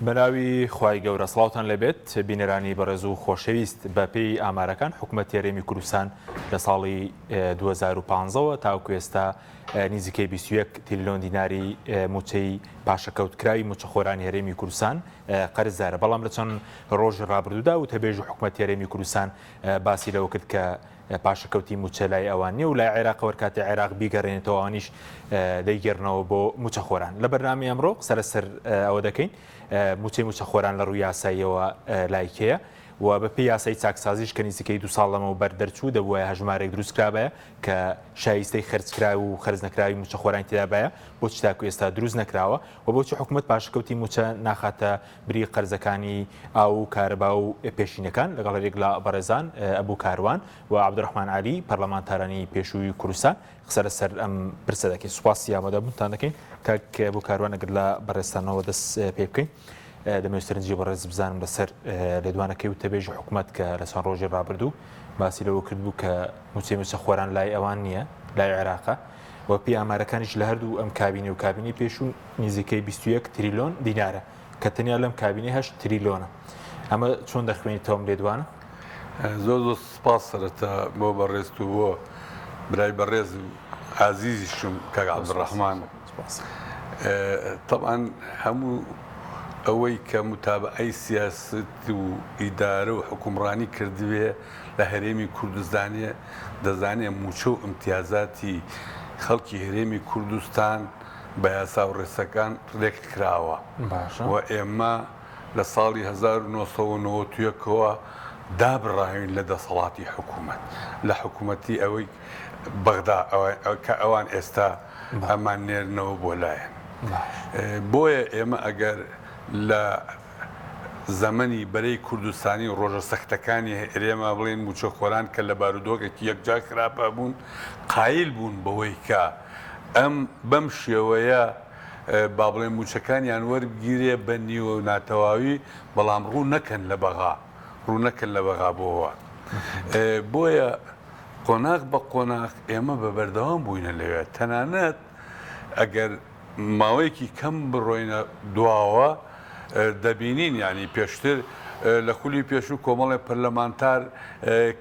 بەناوی خوای گەورە سڵاوتان لەبێت بینەرانی بەڕێز و خۆشەویست بە پێی ئامارەکان حکوومەت هەرێمی کوردستان لە ساڵی 2015ەوە تاوەکو ئێستا نزیکەی 21 تریلیۆن دیناری موچەی پاشەکەوتکراوی موچەخۆرانی هەرێمی کوردستان قەرزدارە، بەڵام لە چەند ڕۆژ ڕابردوودا و تەبێژ حکوومەت هەرێمی کوردستان باسی لەوە کرد کە پاشەکەوتی موچە لای ئەوان نیە و لای عێراق کاتی عێراق بیگەڕێنێتەوە ئەوانیش دەیگەڕنەوە بۆ موچەخۆران. لە بەرنامی ئەمڕۆ سەرەسەر ئەوە دەکەین موچەی موچەخۆران لە ڕووی یاساییەوە لایکەیە و بە پێی یاسای چاکسازیش کە نزیکەی 2 ساڵ لەمەوە بەردەرچوو دەبووە هەژمارێک دروستکرابەیە کە شایستەی خەرجکراوی و خەرج نەکراوی موچەخۆرانی تێدابایە بۆچی تاکو ئێستا دروست نەکراوە و بۆچی حکوومەت پاشەکەوتی موچە ناخاتە بری قەرزەکانی ئاو و کارەبا و پێشینەکان لەگەڵ هەرێک لە بەڕێزان ئەبوو کاروان و عەبدوڕەحمان عەلی پەرلەمانتارانی پێشووی کوردستان قسە لەسەر ئەم پرسە دەکەین. سوپاسی ئامادەبوونتان دەکەین کاک ئەبوو کاروان ئەگەر لە بەڕێستانەوە دەست پێ بکەین. دەمەوێسترنجی بەڕێز بزانم لەسەر لێدوانەکەی و تەبێژی حکوومەت کە لە چەند ڕۆژی ڕابردوو باسی لەوە کردبوو کە موچەی موچەخۆران لای ئەوان نییە لای عێراقە و پێی ئامارەکانیش لە هەردوو ئەم کابینە و کابینی پێشوو نزیکەی 21 تریلیۆن دینارە کە تەنیا لەم کابینی 8 تریلیۆنە. ئەمە چۆن دەخوێنیتەوە لێدوانە؟ زۆر سپاس سەرەتا بۆ بەڕێز و بۆ برای بەڕێز عەزیزیشم کاک عەبدوڕەحمان. طبعا هەموو ئەوەی کە متابعەی سیاست و ئیدارە و حکومڕانی کردوێ لە هەرێمی کوردستانیە دەزانێت موچە و ئیمتیازاتی خەڵکی هەرێمی کوردستان بە یاسا و ڕێسەکان ڕێک کراوە و ئێمە لە ساڵی 1990ەوە دابڕاوین لە دەسەڵاتی حکوومەت لە حکوومەتی ئەوەی بەغدا کە ئەوان ئێستا ئەمان نێرنەوە بۆ لایەن. بۆیە ئێمە ئەگەر لە زەمەنی بەرەی کوردستانی و ڕۆژە سەختەکانی هەرێما بڵێن موچەخۆران کە لە بارودۆکێکی یەکجا خراپە بوون قایل بوون بەوەی کە ئەم بەم شێوەیە با بڵێن موچەکانیان وەربگیرێ بە نیوە و ناتەواوی بەڵام ڕوو نەکەن لە بەغا بۆەوە. بۆیە قۆناغ بە قۆناغ ئێمە بە بەردەوام بووینە لەوێ تەنانەت ئەگەر ماوەیەکی کەم بڕۆینە دواوە دەبینین ینی پێشتر لە خولی پێشوو کۆمەڵی پەرلەمانتار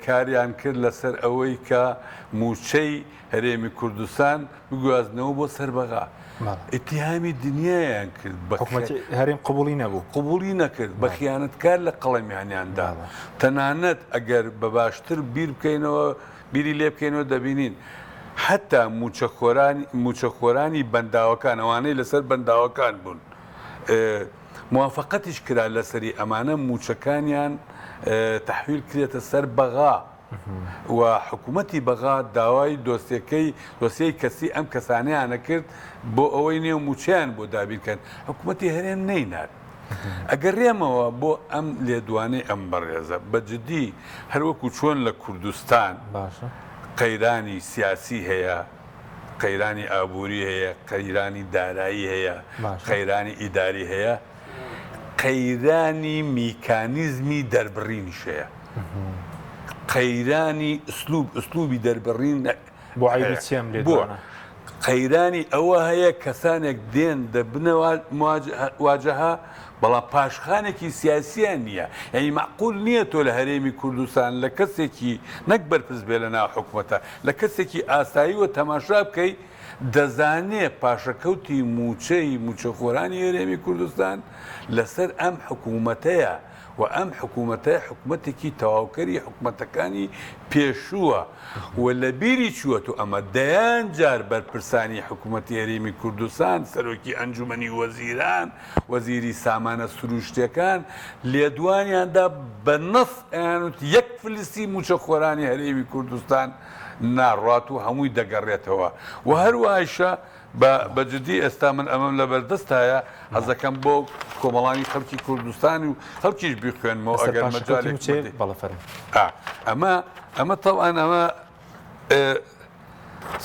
کاریان کرد لەسەر ئەوەی کە موچەی هەرێمی کوردستان بگوازنەوە بۆ سەربەغا. ئیتیهامی دنیایان کرد هەرێم قبوڵی نەکرد بە خیانەتکار لە قەڵەمیانیاندا. تەنانەت ئەگەر بە باشتر بیری لێ بکەینەوە دەبینین حتا موچەخۆرانی بەنداوەکان ئەوانەی لەسەر بەنداوەکان بوون موافقەتیش کرا لەسەری ئەمانە موچەکانیان تەحویل کرێتە سەر بەغا و حکوومەتی بەغا داوای دۆسیەی کەسی ئەم کەسانەیانە کرد بۆ ئەوەی نێو موچیان بۆ دابینکەن حکوومەتی هەرێم نەینات. ئەگەر ڕێمەوە بۆ ئەم لێدوانەی ئەم بەڕێزە بەجددی هەروەکو چۆن لە کوردستان قەیرانی سیاسی هەیە، قەیرانی ئابووری هەیە، قەیرانی دارایی هەیە، قەیرانی ئیداری هەیە، قەیرانی میکانیزمی دەربڕینیش هەیە، قەیرانی ئوسلوبی دەربڕین بۆ عیبچیان لێدوانە قەیرانی ئەوە هەیە کەسانێک دێن دەبنە واجهها بەڵام پاشخانێکی سیاسیان نییە. یعنی معقول نییە تۆ لە هەرێمی کوردستان لە کەسێکی نەک بەرپرس بێ لە ناو حکوومەتە لە کەسێکی ئاسایی و تەماشا بکەی دەزانێت پاشەکەوتی موچەخۆرانی هەرێمی کوردستان لەسەر ئەم حکوومەتەیە و ئەم حکوومەتە حکوومەتێکی تەواوکەری حکوومەتەکانی پێشووە و لە بیری چووەت و ئەمە دەیان جار بەرپرسانی حکوومەتی هەرێمی کوردستان سەرۆکی ئەنجومەنی وەزیران وەزیری سامانە سروشتیەکان لێدوانیاندا بە نەس ئەیانوت یەک فلسی موچەخۆرانی هەرێمی کوردستان ناڕات و هەمووی دەگەڕێتەوە و هەروایشە بەجددی ئێستا من ئەمەم لە بەردەستایە حەزەکەم بۆ کۆمەڵانی خەڵکی کوردستان و خەڵکیش بیخوێنمەوە ئەگەر مەجالێک ئەمە تەوان ئەمە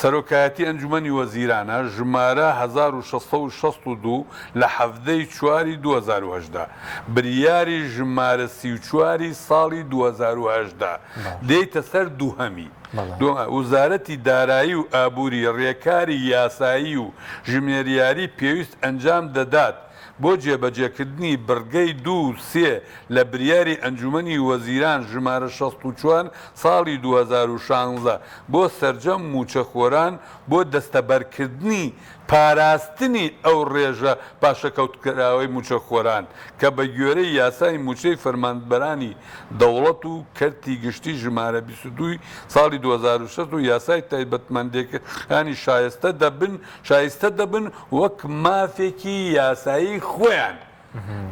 سەرۆکایەتی ئەنجومەنی وەزیرانە ژمارە 1662 لە 7/4/2018 بریاری ژمارە 34 ساڵی 2018 دێتە سەر دووهەمی. وزارەتی دارایی و ئابووری ڕێکاری یاسایی و ژمێریاری پێویست ئەنجام دەدات بۆ جێبەجێکردنی بڕگەی 2-3 لە بریاری ئەنجومەنی وەزیران ژمارە 64 ساڵی 2016 بۆ سەرجەم موچەخۆران بۆ دەستەبەرکردنی پاراستنی ئەو ڕێژە پاشەکەوتکراوەی موچەخۆران کە بە گوێرەی یاسای موچەی فەرماندبەرانی دەوڵەت و کەرتی گشتی ژمارە 22 ساڵی 2006 و یاسای تایبەتمەندەکانی شایستە دەبن وەک مافێکی یاسایی خۆیان.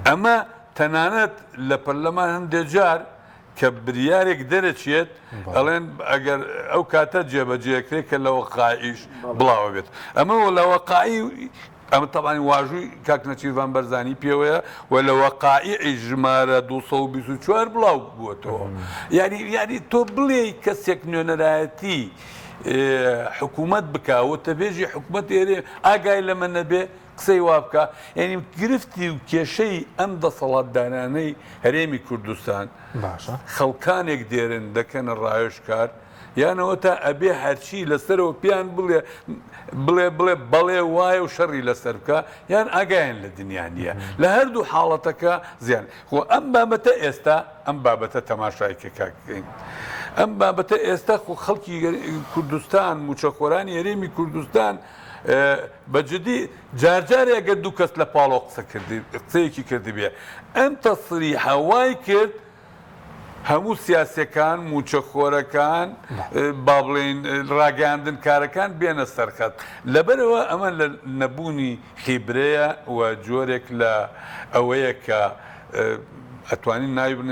ئەمە تەنانەت لە پەرلەمان هەندێک جار کە بریارێک دەرەچێت ئەڵێن ئەگەر ئەو کاتە جێبەجێکرێت کە لە وەقائیش بڵاوە بێت. ئەمەوە لە وەقائی ئەمە تەبانی واژووی کاک نەچیروان بەرزانی پێوەیە و لە وەقائی ژمارە 224 بڵاو بووەتەوە. یعنی تۆ بڵێ کەسێک نوێنەرایەتی حکوومەت بکوتە بێژی حکوومەت ئێرێ ئاگای لەمە نەبێ قسەی وا بکە. یعنی گرفتی و کێشەی ئەم دەسەڵاتدارانەی هەرێمی کوردستان خەڵکانێک دێرن دەکەنە ڕایشکار یانەوە تا ئەبێ هەرچی لەسەرەوە پیان بڵێ بەڵێ وایە و شەڕی لەسەر بکە یان ئاگایان لە دنیا نیە. لە هەردوو حاڵەتەکە زیان خۆ ئەم بابەتە ئێستا ئەم بابەتە تەماشایکە کاکەین. ئەم بابەتە ئێستا خۆ خەڵکی کوردستان موچەخۆرانی هەرێمی کوردستان بەجددی جارجارێ ئەگەر دوو کەس لە پاڵۆ قسەیەکی کردی بێ ئەم تەسری هەوای کرد هەموو سیاسەکان موچەخۆرەکان با بڵێن ڕاگەاندن کارەکان بێنە سەرخەت. لەبەرەوە ئەمە لە نەبوونی خیبرەیە و جۆرێک لە ئەوەیە کە ئەتوانین نایبن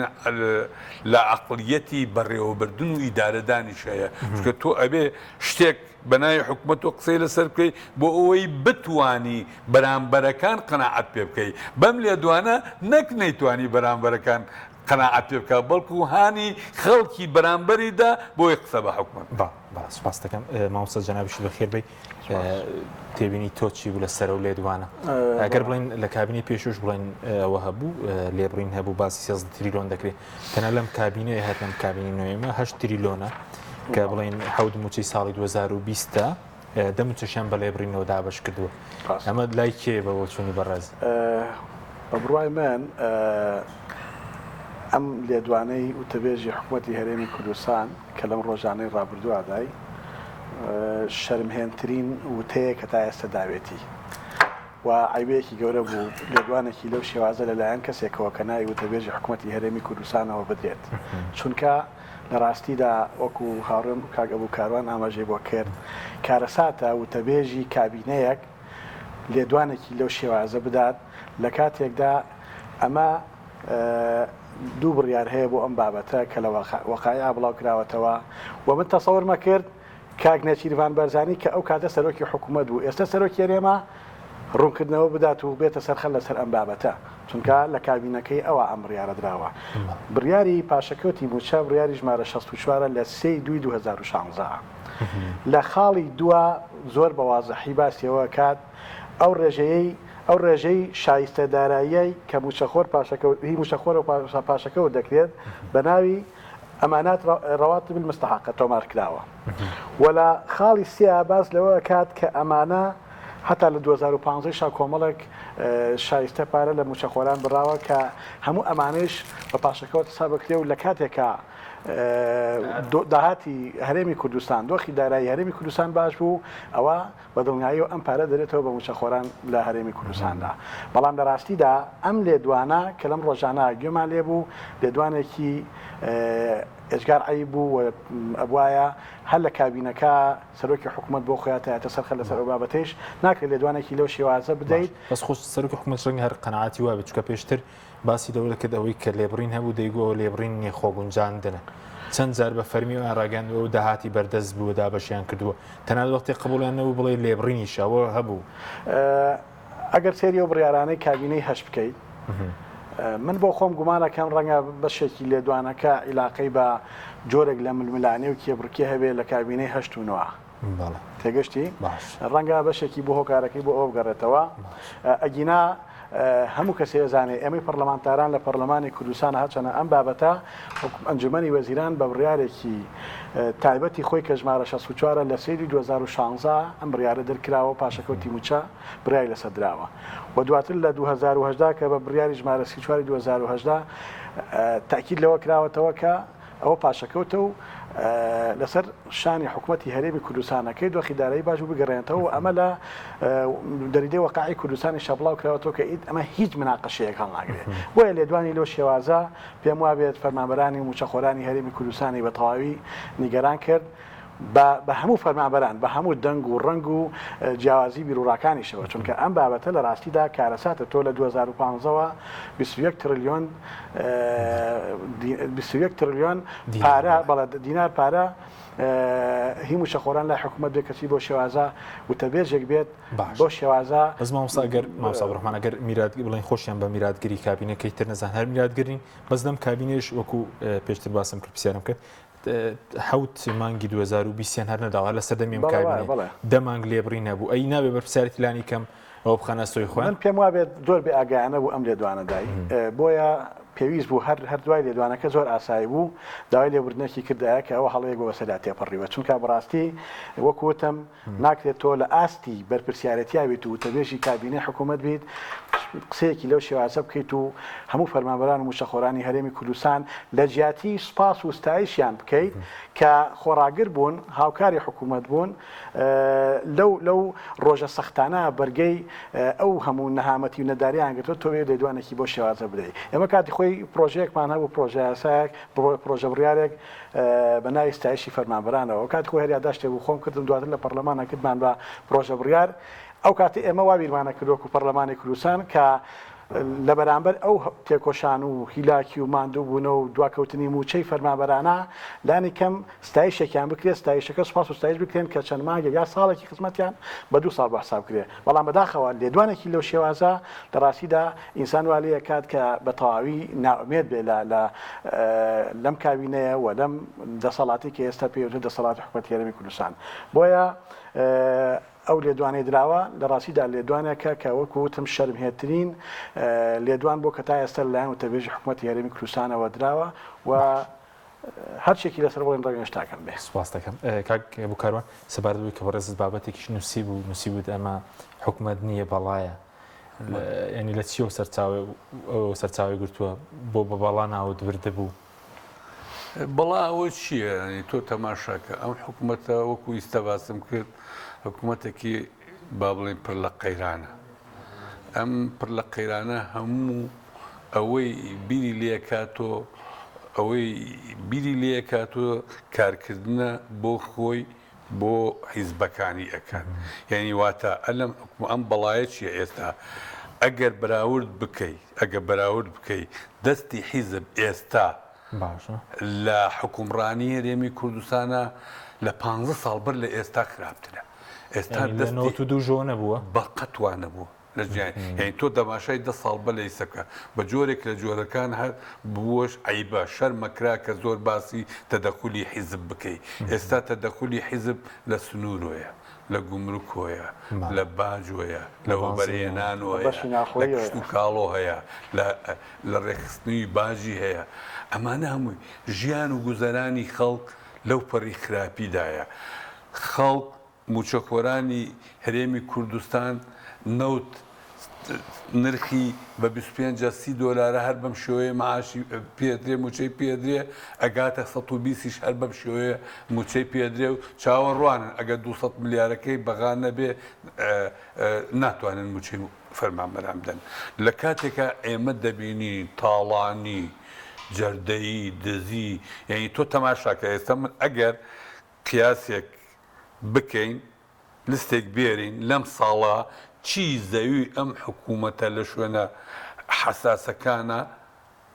لە عەقڵیەتی بەڕێوەبردن و ئیدارەدانیش هەیە چونکە تۆ ئەبێ شتێک بەناوی حکوومەت و قسەی لەسەر بکەی بۆ ئەوەی بتوانی بەرامبەرەکان قەناعەت پێ بکەی بەم لێدوانە نەک نەیتوانی بەرامبەرەکان قەناعەت پێ بکە بەڵکو هانی خەڵکی بەرامبەریدا بۆی قسە بە حکوومەت. سپاس دەکەم مامۆستا جەنابیش بەخێر بێی تێبینی تۆ چی بوو لەسەر و لێدوانە ئەگەر بڵین لە کابینی پێشوش بڵێن ئەوە هەبوو لێبڕین هەبوو باسی 13 تریلیۆن دەکرێت تەنها لەم کابینەیە هات لەم کابینی نوێمە 8 تریلیۆنە کە بڵێن حەوت موچەی ساڵی 2020 دەموچەشیان بە لێبڕینەوە دابەش کردووە. ئەمە لای کێ بەوە چوونی بەڕێز؟ بە بڕوای من ئەم لێدوانەی وتەبێژی حکوومەتی هەرێمی کوردستان کە لەم ڕۆژانەی ڕابردووادای شەرمهێنترین وتەیە کە تا ئێستا داوێتی و عیبەیەکی گەورە بوو لێدوانێکی لەو شێوازە لەلایەن کەسێکەوە کە ناوی وتەبێژی حکوومەتی هەرێمی کوردستانەوە بدرێت چونکە لە ڕاستیدا وەکو هاوڕێم کاک ئەبوو کاروان ئاماژەی بۆ کرد کارەساتە وتەبێژی کابینەیەک لێدوانێکی لەو شێوازە بدات لە کاتێکدا ئەمە دوو بڕیار هەیە بۆ ئەم بابەتە کە لە وەقایع بڵاو کراوەتەوە و من تەسەوڕمە کرد کاک نەچیروان بەرزانی کە ئەو کاتە سەرۆکی حکوومەت بوو ئێستا سەرۆکی هەرێمە ڕوونکردنەوە بدات و بێتە سەرخەل لەسەر ئەم بابەتە چونکە لە کابینەکەی ئەوە ئەم بڕیارە درراوە. بڕیاری پاشەکەوتی موچە بڕیاری ژمارە 64 لە 3/2/2016 لە خاڵی دووە زۆر بە وازەحی باسیەوە کات ئەو ڕێژەی شایستەداراییەی کە موچەخۆر و پاشەکەوت دەکرێت بە ناوی ئەمانات ڕەواتب المستحقە تۆمار کراوە و لە خاڵی سێ باس لەوە کات کە ئەمانە هەتا لە 2015 شا کۆمەڵێک شایستە پارە لە موچەخۆران بڕاوە کە هەموو ئەمانش بە پاشەکەوت حساب بکرێ و لە کاتێکە داهاتی هەرێمی کوردستان دۆخی دارایی هەرێمی کوردستان باش بوو ئەوە بە دڵنیایی و ئەم پارە دەرێتەوە بە موچەخۆران لە هەرێمی کوردستاندا. بەڵام لە ڕاستیدا ئەم لێدوانە کە لەم ڕۆژانە گوێمان لێ بوو لێدوانێکی ئێجگار عەیب بوو و ئەبوایە هەر لە کابینەکە سەرۆکی حکوومەت بۆ خۆیاتە سەرخەل لەسەر ئەو بابەتەیش ناکرێت لێدوانێکی لەو شێوازە بدەیت. بەس خۆش سەرۆکی حکوومەت ڕەنگە هەر قەناعەتی وابێت چونکە پێشتر باسی لەوە دەکرد ئەوەی کە لێبڕین هەبوو دەیگوەوە لێبڕینی خۆگونجاندنە چەند جار بە فەرمی و ڕاگەاندەوە و داهاتی بەردەست بووە دابەشیان کردووە تەنانەت وەختی قبوڵیان نەبوو بڵێ لێبڕینیش ئەوە هەبوو. ئەگەر سێری و بڕیارانەی کابینەی هەش بکەیت من بۆ خۆم گومانەکەم ڕەنگە بەشێکی لێدوانەکە عیلاقەی بە جۆرێک لە ململانێ و کێبڕکێ هەبێت لە کابینەی هەشتونەوە تێگەشتی ڕەنگە بەشێکی بۆ هۆکارەکەی بۆ ئەو بگەڕێتەوە ئەگینا هەموو کەسێ زانێ ئێمەی پەرلەمانتاران لە پەرلەمانی کوردستان هەچەنە ئەم بابەتە ئەنجومەنی وەزیران بە بڕیارێکی تایبەتی خۆی کە ژمارە 64 لە سەیری 2016 ئەم بڕیارە دەرکراوە پاشەکەوتی موچە بڕیاری لەسەر دراوە و دواتر لە 2010 کە بە بڕیاری ژمارە 34 2010 تاکید لەوە کراوەتەوە کە ئەوە پاشەکەوتە و لەسەر شانی حکوومەتی هەرێمی کوردستانەکەی دۆخیدارایی باش و بگەڕێنێتەوە و ئەمە لە دەریدەی وەقاعی کوردستانی شەبڵاو کراوەتەوە کە ئەمە هیچ مناقەشەیەک هەڵناگرێت بۆیە لێدوانی لەو شێوازە پێم وابێت فەرمانبەرانی موچەخۆرانی هەرێمی کوردستانی بە تەواوی نیگەران کرد بە هەموو فەرمانبەران بە هەموو دەنگ و ڕنگ و جیاوازی بیرروڕاکانیشەوە چونکە ئەم بابەتە لە ڕاستیدا کارەساتە تۆ لە 2015ەوە 21 تریلیۆن پارە بەڵێ دینار پارە هی موچەخۆران لای حکوومەت بێ کەسی بۆ شێوازە وتەبێژێک بێت بۆ شێوازە بەس مامۆستا بڕحمان ئەگەر میرات بڵێن خۆشیان بە میراتگیری کابینەکەی تر نەزان هەر میراتگرین بەس دەم کابینێش وەکو پێشتر باسم کرد پرسیارم کرد حوت مانگی 2020 هەر نەداوە لە سەردەمیم کابینێ دە مانگ لێبڕی نەبوو ئەی نابێ بەرپرسیارەتی لانی کەم ئەوە بخەنە سۆی خۆیان پێم وابێت زۆر بێ ئاگایانە بوو ئەم لێدوانەدای بۆیە پێویست بوو هەر دوای لێدوانەکە زۆر ئاسایی بوو داوای لێبوردنێکی کردایە کە ئەوە هەڵەیەک بۆ سەدا تێپەڕیوە چونکە بەڕاستی وەکوتم ناکرێت تۆ لە ئاستی بەرپرسیارەتیا بیت و تەبێژی کابینەی حکوومەت بیت قسەیەکی لەو شێوازە بکەیت و هەموو فەرمانبەران و موچەخۆرانی هەرێمی کوردستان لە جیاتی سوپاس و ستایشیان بکەیت کە خۆڕاگر بوون هاوکاری حکوومەت بوون لەو ڕۆژە سەختانە بەرگەی ئەو هەموو نەهامەتی و نەداریان گرتووە تۆ لێدوانێکی بۆ شێوازە بدەیت ئێمە کاتی خۆی پرۆژەیەکمان هەبوو پرۆژە یاسایەک پرۆژە بڕیارێک بە ناوی ستایشی فەرمانبەرانەوە کاتی خۆی هەریاداشتێ بوو خۆم کردم دواتر لە پەرلەمانە کردمان بە پرۆژە بڕیار ئەو کاتی ئێمە وابیرمانە کردوەکو پەرلەمانی کوردستان کە لە بەرامبەر ئەو تێکۆشان و هیلاکی و ماندوو بوونە و دواکەوتنی موچەی فەرمانبەرانە لانی کەم ستایشێکیان بکرێت ستایشەکە سوپاس و ستایش بکرێن کە چەند مانگێک یا ساڵێکی خزمەتیان بە 2 ساڵ بەحساب کرێت بەڵام بەداخەوە لێدوانێکی لەو شێوازە لە ڕاستیدا ئینسان والەیە کات کە بە تەواوی ناومێت بێ لەم کابینەیە و لەم دەسەڵاتی کە ئێستا پێوتە دەسەڵاتی حکوومەتی هەرێمی کوردستان بۆیە ئەو لێدوانەی دراوە لە ڕاستیدا لێدوانێکە کە وەکو وتم شەرمهێترین لێدوان بۆ کە تا ئێستا لەلایەن وتەبێژی حکوومەتی هەرێمی کوردستانەوە دراوە و هەرچێکی لەسەر بۆڵێن ڕێگەشتاکەم بێ سوپاس دەکەم کاک بووکاروان سەبارەت بووی کە بەڕێز بابەتێکیش نووسی بوو ئەمە حکوومەت نییە بەڵایە ینی لە چیەوە سەرچاوی گرتووە بۆ بە بەڵا ناوت بردە بوو بەڵا ئەوە چییە تۆ تەماشاکە ئەم حکوومەتە وەکو ئیستا باسم کرد حکوومەتێکی با بڵێن پڕ لە قەیرانە ئەم پڕ لە قەیرانە هەموو ئەوەی بیری لێکاتۆ ئەوەی بیری لێکاتۆ کارکردنە بۆ خۆی بۆ حیزبەکانی ئەکەن یعنی واتە ئەم بەڵایە چیە ئێستا ئەگەر بەراورد بکەیت دەستی حیزب ئێستا لە حکومڕانی هەرێمی کوردستانە لە 15 ساڵ بەر لە ئێستا خراپترە ئێستا دەست دوژۆ نەبووە بەقەتوان نەبووە لە ژیان یعنی تۆ دەماشای 10 ساڵ بە لە ئیسەکە بە جۆرێک لە جۆرەکان هەر بووەش عیبە شەرمەکرا کە زۆر باسی تەدەخولی حیزب بکەیت ئێستا تەدەخولی حیزب لە سنوورۆیە لە گومرکۆیە لە باجۆیە لە وەبەرهێنانۆیە لە کشت و کاڵۆ هەیە لە ڕێخستنی باجی هەیە ئەمانە هەمووی ژیان و گوزەرانی خەڵک لەو پەڕی خراپیدایە خەڵک موچەخۆرانی هەرێمی کوردستان نەوت نرخی بە 25 دۆلارە هەر بەم شێوەیە معاشی پێدرێ موچەی پێدرێ ئەگاتە 120 هەر بەم شێوەیە موچەی پێدرێ و چاوەڕوانن ئەگەر 200 ملیارەکەی بەغان نەبێ ناتوانن موچەی فەرمانبەران بدەن لە کاتێکە ئێمە دەبینی تاڵانی جەردەیی دزی یعنی تۆ تەماشاکە ئێستا من ئەگەر قیاسێک بکەین لستێک بێرین لەم ساڵە چی زەوی ئەم حکوومەتە لە شوێنە حەساسەکانە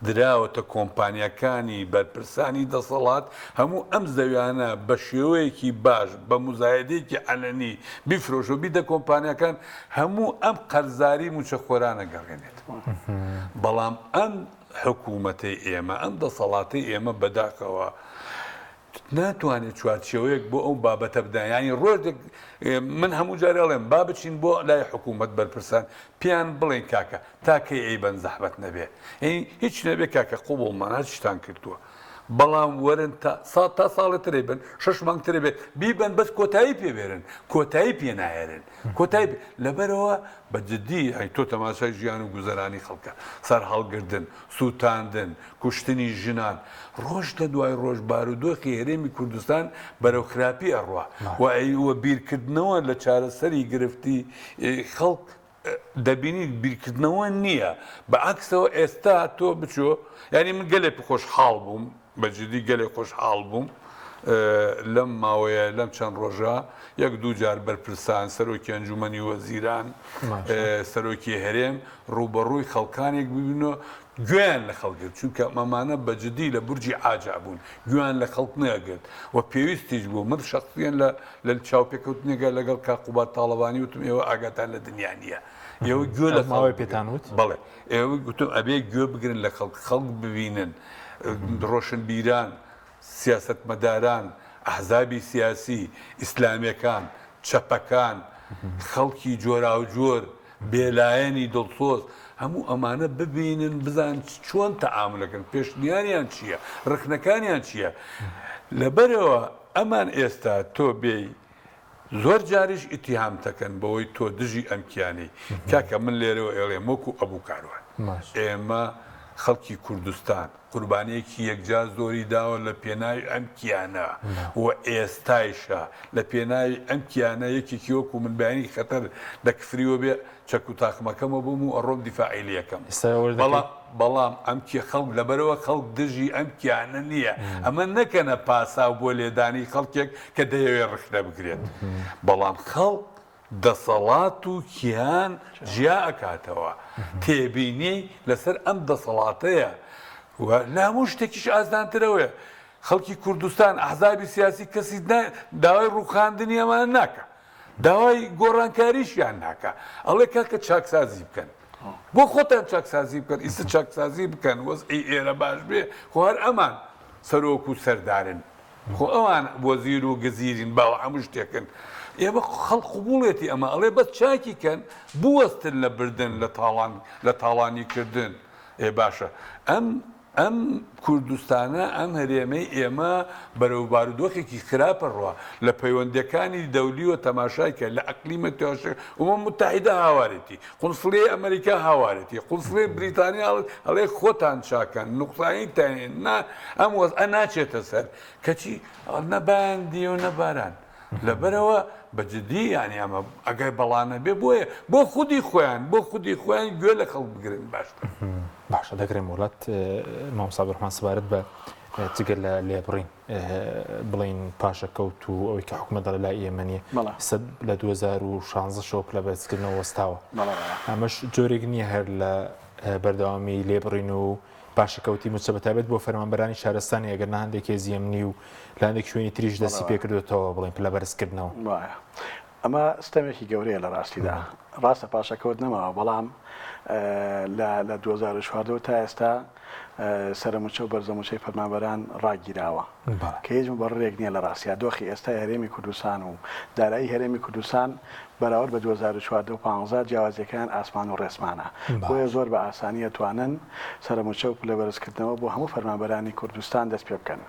دراوەتە کۆمپانیەکانی بەرپرسانی دەسەڵات هەموو ئەم زەویانە بە شێوەیەکی باش بە مزایدەیەکی عەلەنی بیفرۆشە بیدە کۆمپانیەکان هەموو ئەم قەرزاری موچەخۆرانە گەڕێنێت بەڵام ئەم حکوومەتەی ئێمە ئەم دەسەڵاتی ئێمە بەداخەوە ناتوانێت چوارچێوەیەک بۆ ئەو بابەتە بدەن ینی ڕۆژێک من هەموو جارێ ئەڵێم با بچین بۆ لای حکوومەت بەرپرسان پیان بڵێن کاکە تاکەی ئەیبەن زەحمەت نەبێ هیچ نەبێ کاکە قوبوڵمان هەر شتان کردووە بەڵام وەرن تا ساڵێترێ بن 6 مانگترێ بێت بیبن بەس کۆتایی پێبێرن کۆتایی پێ نایێرن کۆتایی لەبەرەوە بە جددی تۆ تەماشای ژیان و گوزەرانی خەڵکە سەر هەڵگردن سووتاندن کوشتنی ژنان ڕۆژ لە دوای ڕۆژ بارودۆخی هەرێمی کوردستان بەرەو خراپی ئەڕوا وە بیرکردنەوە لە چارەسەری گرفتی خەڵک دەبینی بیرکردنەوە نییە بە عکسەوە ئێستا تۆ بچۆ ینی من گەلێک خۆشحاڵ بووم بەجددی گەلێک خۆشحاڵ بووم لەم ماوەیە لەم چەند ڕۆژە یەک دوو جار بەرپرسان سەرۆکی ئەنجومەنی وەزیران سەرۆکی هەرێم ڕوبەڕووی خەڵکانێک ببینەوە گوێیان لە خەڵگرت چونکە مەمانە بەجددی لە بورجی ئاجا بوون گوێیان لە خەڵک نەگرت و پێویستیش بوو من شخصیان لە چاوپێکەوتنێگە لەگەڵ کاقوبات تاڵەبانی وتم ئێوە ئاگاتان لە دنیا نییە ئێوە گوێ لە ماوەی پێتان وت بڵێ ئێوە گوتم ئەبێ گوێ بگرن لە خەڵک ببینن ڕۆشنبیران سیاسەتمەداران ئەحزابی سیاسی ئیسلامیەکان چەپەکان خەڵکی جۆرا و جۆر بێلایەنی دڵسۆز هەموو ئەمانە ببینن بزان چۆن تەعاملەکەن پێشنیانیان چییە ڕخنەکانیان چییە لەبەرەوە ئەمان ئێستا تۆ بێی زۆر جاریش ئیتیهام دەکەن بەوەی تۆ دژی ئەمکیانەی کاکە من لێرەوە ئێڵێم وەکو ئەبوو کاروان ئێمە خەڵکی کوردستان قوربانەیەکی یەکجار زۆری داوە لە پێناوی ئەم کیانە و ئێستایشە لە پێناوی ئەم کیانە یەکێکی وەکو من بەیانی خەتەر دەکفریوە بێ چەک و تاقمەکەمە بووم و ئەڕۆم دیفاعی لەکەم بەڵام ئەم خەڵک لەبەرەوە خەڵک دژی ئەم کیانە نییە ئەمە نەکەنە پاسا بۆ لێدانی خەڵکێک کە دەیەوێت ڕخنە بگرێت بەڵام خەڵک دەسەڵات و کیان ژیا ئەکاتەوە تێبینی لەسەر ئەم دەسەڵاتەیە لە هەموو شتێکیش ئازدانترەوەیە خەڵکی کوردستان ئەحزابی سیاسی کەسی داوای ڕووخاندنی ئەمانە ناکە داوای گۆڕانکاریشیان ناکە ئەڵێ کاکە چاکسازی بکەن بۆ خۆتان چاکسازی بکەن ئیسە چاکسازی بکەن وەزعی ئێرە باش بێ خۆ هەر ئەمان سەرۆک و سەردارن خۆ ئەوان وەزیر و گەزیرین باوە هەموو شتێکن ئێمە خەڵق قبوڵێتی ئەمە ئەڵێ بەس چاکیکەن بوەستن لە بردن لە تاڵانی کردن باشە ئەم کوردستانە ئەم هەرێمەی ئێمە بەرەو بارودۆخێکی خراپە ڕوا لە پەیوەندەکانی دەولی و تەماشایکە لە ئەقلیمە تێشە ئەمە متحیدە هاوارێتی قونسڵی ئەمریکا هاوارێتی قونسڵی بریتانیا ئەڵێ خۆتان چاکەن نوقسانی تانێن ئەم وەزعە ناچێتە سەر کەچی نەباندی و نەباران لەبەرەوە بەجددی ینی ئەمە ئەگەر بەڵانە بێ بۆیە بۆ خودی خۆیان گوێ لە خەڵک بگرن باشتر باشە دەگرێم وڵات مامۆستا بەڕحمان سپارەت بە جگەر لە لێبڕین بڵین پاشەکەوت و ئەوەی کە حکومەت لە لای ئێمەنیە لە 2016 شۆ لە بەرزکردنەوە وەستاوە ئەمەش جۆرێک نییە هەر لە بەردەوامی لێبڕین و پاشەکەوتی مچەبەتابێت بۆ فەرمانبەرانی شارستانی ئەگەر نە هەندێکی زیێمنی و لە هەندێک شوێنی تریش دەستی پێکردوێتەوە بڵین لە بەرزکردنەوە ئەمە ستەمێکی گەورەیە لە ڕاستیدا ڕاستە پاشەکەوت نەماوە بەڵام لە 2014 تا ئێستا سەرموچە و بەرزەموچەی فەرمانبەران ڕاگیراوە کە هیچ بەڕێک نییە لە ڕاستیا دۆخی ئێستا هەرێمی کوردستان و دارایی هەرێمی کوردستان بەراورد بە 2014 و 15 جیاوازیەکان ئاسمان و ڕێسمانە بۆیە زۆر بە ئاسانی دەتوانن سەرموچە و پلە بەرزکردنەوە بۆ هەموو فەرمانبەرانی کوردستان دەست پێ بکەن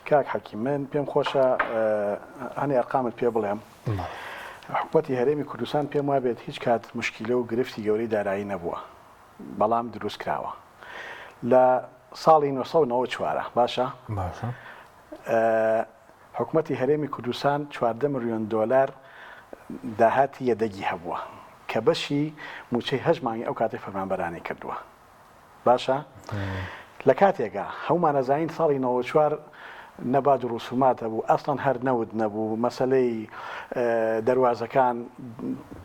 کاک حەکیم من پێم خۆشە هەنێ ئەرقامت پێ بڵێم حکوومەتی هەرێمی کوردستان پێم وایە بێت هیچ کات مشکیلە و گرفتی گەورەی دارایی نەبووە بەڵام دروست کراوە لە ساڵی 1994 باشە حکوومەتی هەرێمی کوردستان 14 ملیۆن دۆلار داهاتی یەدەگی هەبووە کە بەشی موچەی 8 مانگی ئەو کاتی فەرمانبەرانی کردووە باشە لە کاتێکە هەمومان ئەزانین ساڵی 94 نەباد و ڕوسومات هەبوو ئەسڵەن هەر نەود نەبوو مەسەلەی دەواازەکان